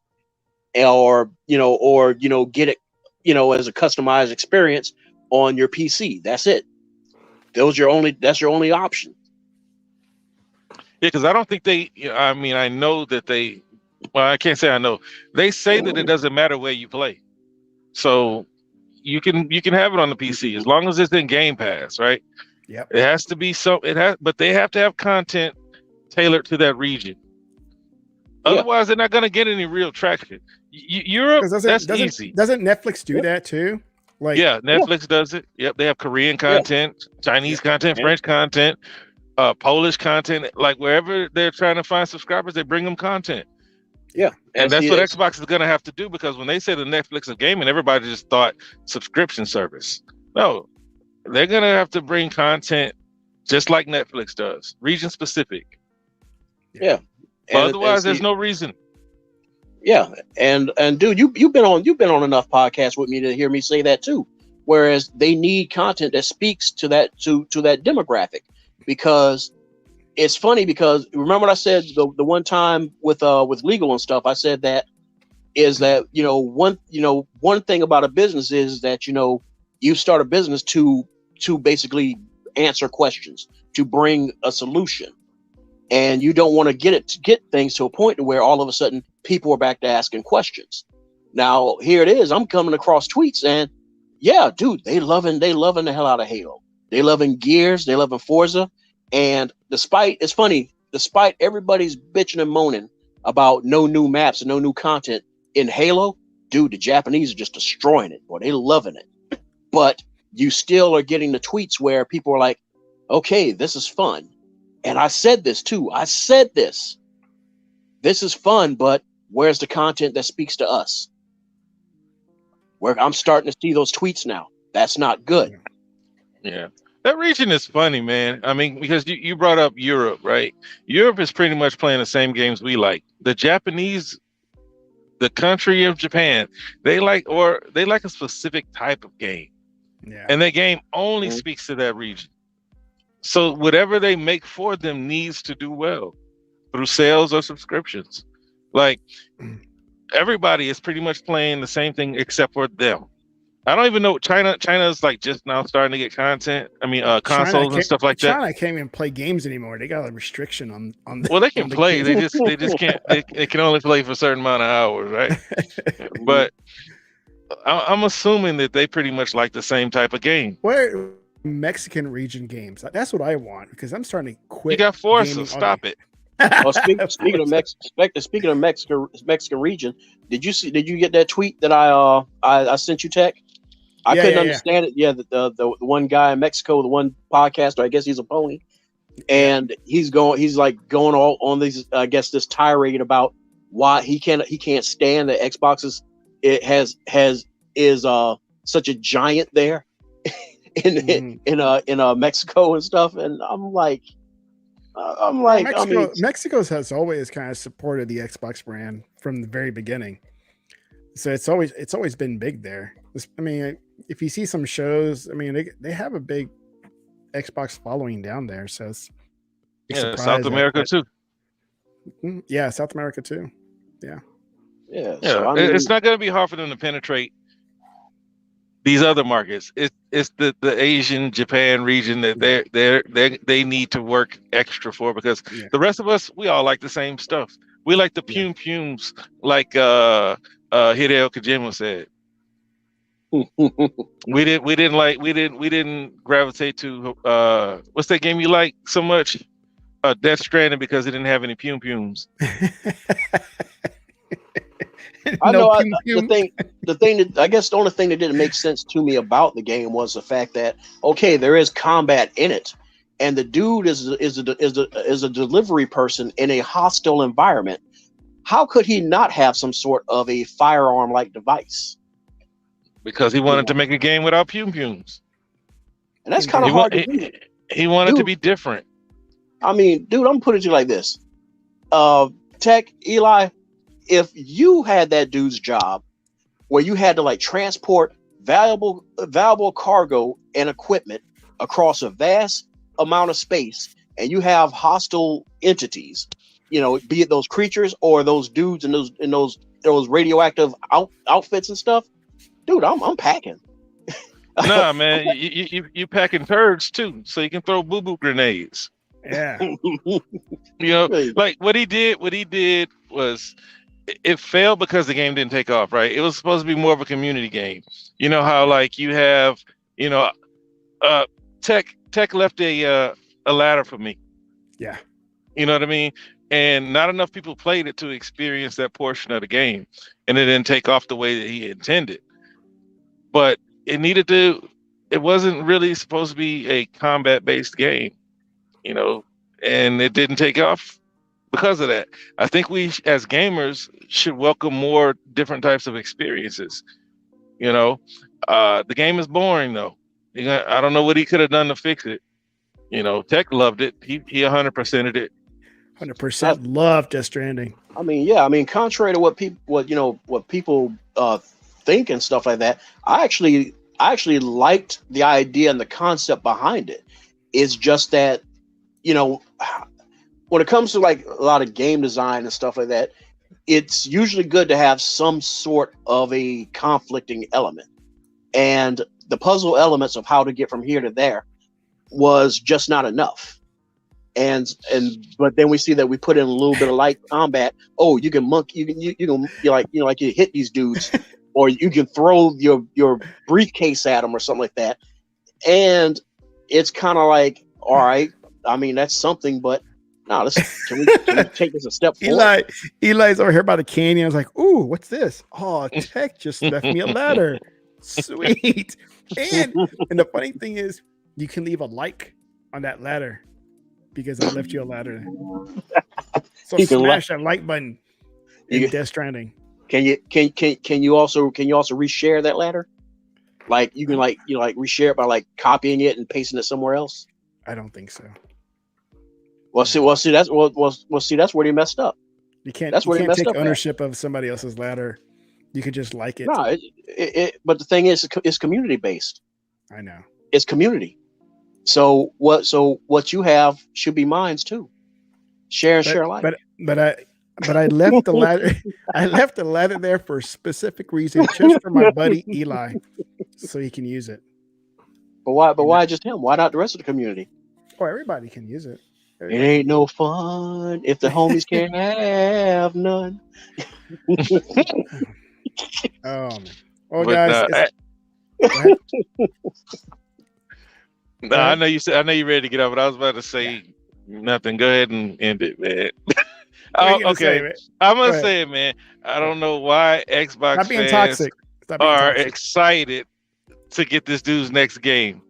or get it, as a customized experience on your PC. That's it. That's your only option. Yeah, because I don't think I know that they. Well, I can't say I know. They say that it doesn't matter where you play, so you can have it on the PC as long as it's in Game Pass, right? Yep. It has to be but they have to have content tailored to that region. Otherwise, they're not going to get any real traction. Europe, that's easy. Doesn't Netflix do that too? Like, Yeah, Netflix does it. Yep, they have Korean content, Chinese content, French content, Polish content. Like wherever they're trying to find subscribers, they bring them content. Yeah, And that's what Xbox is going to have to do, because when they say the Netflix of gaming, everybody just thought subscription service. No, they're going to have to bring content just like Netflix does, region specific. Yeah. But otherwise, there's no reason. Yeah, and dude, you've been on enough podcasts with me to hear me say that too. Whereas they need content that speaks to that demographic, because it's funny, because remember what I said the one time with legal and stuff. I said that one thing about a business is that you start a business to basically answer questions, to bring a solution. And you don't want to get things to a point to where all of a sudden people are back to asking questions. Now here it is. I'm coming across tweets, and yeah, dude, they loving the hell out of Halo. They loving Gears. They loving Forza. And despite everybody's bitching and moaning about no new maps and no new content in Halo, dude, the Japanese are just destroying it. Boy, they loving it. But you still are getting the tweets where people are like, okay, this is fun. And I said this too. This is fun, but where's the content that speaks to us? Where I'm starting to see those tweets now. That's not good. Yeah. That region is funny, man. I mean, because you brought up Europe, right? Europe is pretty much playing the same games we like. The Japanese, the country of Japan, they like a specific type of game. Yeah. And that game only speaks to that region. So whatever they make for them needs to do well through sales or subscriptions. Like everybody is pretty much playing the same thing except for them. I don't even know. China is like just now starting to get content. I mean, consoles and stuff like that. China can't even play games anymore. They got a restriction on. Well, they can play. They just can't. They can only play for a certain amount of hours, right? But I'm assuming that they pretty much like the same type of game. Where Mexican region games? That's what I want, because I'm starting to quit. You got Forza. Stop it. Well, speaking of Mexican region, did you get that tweet that I sent you, Tech? I couldn't understand it. Yeah, the one guy in Mexico, the one podcaster, I guess he's a pony, and he's going all on these, I guess, this tirade about why he can't stand that Xbox is such a giant there in Mexico and stuff, and I'm like, Mexico has always kind of supported the Xbox brand from the very beginning, so it's always been big there. I mean, if you see some shows, I mean, they have a big Xbox following down there. So it's South America too. Yeah, South America too. Yeah. So, I mean, it's not going to be hard for them to penetrate these other markets. It's the Asian Japan region that they need to work extra for, because the rest of us, we all like the same stuff. We like the pumes, like Hideo Kojima said. we didn't gravitate to what's that game you like so much? Death Stranding, because it didn't have any pumes. I know. The thing that I guess the only thing that didn't make sense to me about the game was the fact that, okay, there is combat in it, and the dude is a delivery person in a hostile environment. How could he not have some sort of a firearm-like device? Because he wanted to make a game without pumes. And that's kind of hard to do. He wanted to be different. I mean, dude, I'm gonna put it to you like this. Tech, Eli, if you had that dude's job where you had to like transport valuable cargo and equipment across a vast amount of space, and you have hostile entities, be it those creatures or those dudes in those radioactive outfits and stuff, dude, I'm packing. Nah, man, you packing turds too, so you can throw boo-boo grenades. Yeah. Like what he did was, it failed because the game didn't take off, right? It was supposed to be more of a community game. You know how like you have, Tech left a ladder for me. Yeah. You know what I mean? And not enough people played it to experience that portion of the game, and it didn't take off the way that he intended. But it needed to. It wasn't really supposed to be a combat-based game, and it didn't take off because of that. I think we, as gamers, should welcome more different types of experiences. The game is boring though. I don't know what he could have done to fix it. Tech loved it. He 100%ed it. 100% love Death Stranding. I mean, contrary to what people think and stuff like that, I actually liked the idea and the concept behind it. It's just that, when it comes to like a lot of game design and stuff like that, it's usually good to have some sort of a conflicting element. And the puzzle elements of how to get from here to there was just not enough. But then we see that we put in a little bit of light combat. Oh, you can you hit these dudes, or you can throw your briefcase at them or something like that. And it's kind of like, all right, I mean, that's something, but no, can we take this a step forward? Eli's over here by the canyon. I was like, ooh, what's this? Oh, Tech just left me a ladder. Sweet. And the funny thing is, you can leave a like on that ladder because I left you a ladder. So smash that like button in Death Stranding. Can you also reshare that ladder? Like you can reshare it by like copying it and pasting it somewhere else? I don't think so. Well, see, that's where they messed up. You can't take ownership of somebody else's ladder. You could just like it. No, but the thing is, it's community based. I know. It's community. So what you have should be mine too. Share alike. But I left the ladder. I left the ladder there for a specific reason, just for my buddy Eli, so he can use it. But why just him? Why not the rest of the community? Oh, everybody can use it. It ain't no fun if the homies can't have none. Oh man. Well, guys. I know you're ready to get up, but I was about to say nothing. Go ahead and end it, man. Okay. I'm gonna say it, man. I don't know why Xbox fans are excited to get this dude's next game.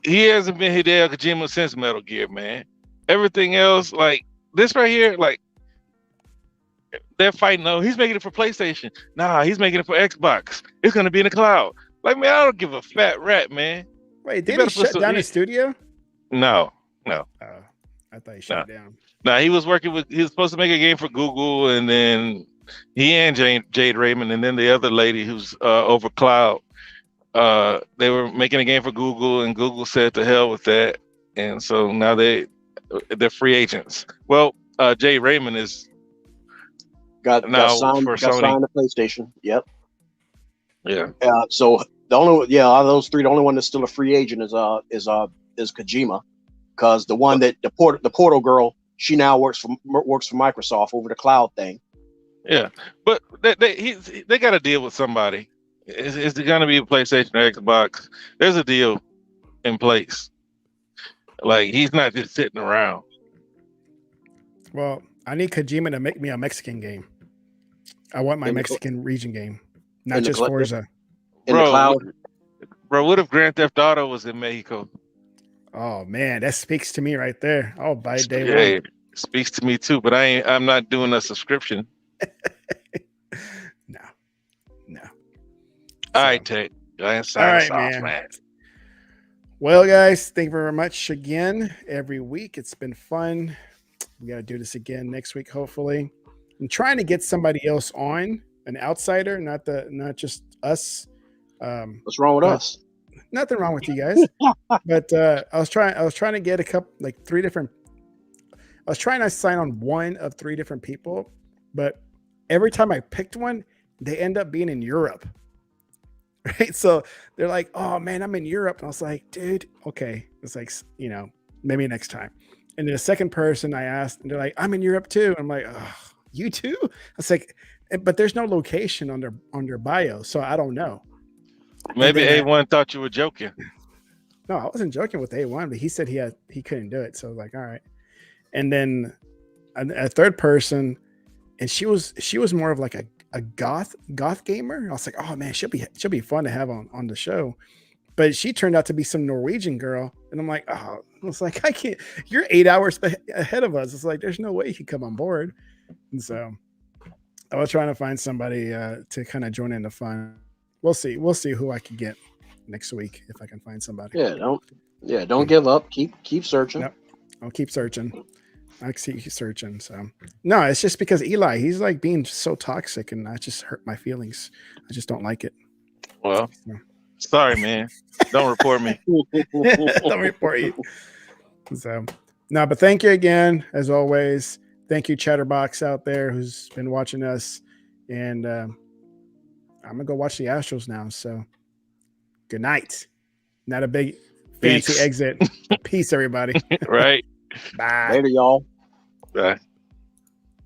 He hasn't been Hideo Kojima since Metal Gear, man. Everything else, like this right here, like they're fighting. No, he's making it for PlayStation. Nah, he's making it for Xbox. It's gonna be in the cloud. Like, man, I don't give a fat rat, man. Wait, did he shut down his studio? No. I thought he shut down. No, he was supposed to make a game for Google, and then he and Jade Raymond, and then the other lady who's over cloud. They were making a game for Google, and Google said to hell with that, and so now they're free agents. Well, Jade Raymond is got signed to PlayStation. Yep. Yeah. So out of those three, the only one that's still a free agent is Kojima, because the one that the Portal girl, she now works for Microsoft over the cloud thing. Yeah, but they got to deal with somebody. Is it going to be a PlayStation or Xbox? There's a deal in place. Like, he's not just sitting around. Well, I need Kojima to make me a Mexican game. I want my Mexican region game, not just Forza. In the cloud. Bro, what if Grand Theft Auto was in Mexico? Oh man, that speaks to me right there. Oh, by day one. It speaks to me too, but I'm not doing a subscription. No. All right, Tate. Go ahead and sign us off, man. Well, guys, thank you very much again. Every week, it's been fun. We got to do this again next week, hopefully. I'm trying to get somebody else on, an outsider, not just us. What's wrong with us? Nothing wrong with you guys. But I was trying to get three different. I was trying to sign on one of three different people, but every time I picked one, they end up being in Europe. Right? So they're like, "Oh man, I'm in Europe," and I was like, "Dude, okay." It's like, maybe next time. And then the second person I asked, and they're like, "I'm in Europe too." I'm like, "Oh, you too?" I was like, "But there's no location on their bio, so I don't know." Maybe A1 thought you were joking. No, I wasn't joking with A1, but he said he couldn't do it. So I was like, all right. And then a third person, and she was more of like a goth gamer. I was like, oh man, she'll be fun to have on the show. But she turned out to be some Norwegian girl, and I'm like, oh, I was like, I can't. You're 8 hours ahead of us. It's like there's no way you could come on board. And so I was trying to find somebody to kind of join in the fun. We'll see who I can get next week if I can find somebody. Don't give up. Keep searching. Yep. I'll keep searching. I see you searching. So no, it's just because Eli, he's like being so toxic, and that just hurt my feelings. I just don't like it. Well, sorry, man. Don't report me. Don't report you. So no, but thank you again, as always. Thank you, Chatterbox out there who's been watching us, and I'm gonna go watch the Astros now. So good night. Not a big fancy exit. Peace, everybody. Right. Bye. Later, y'all. Bye.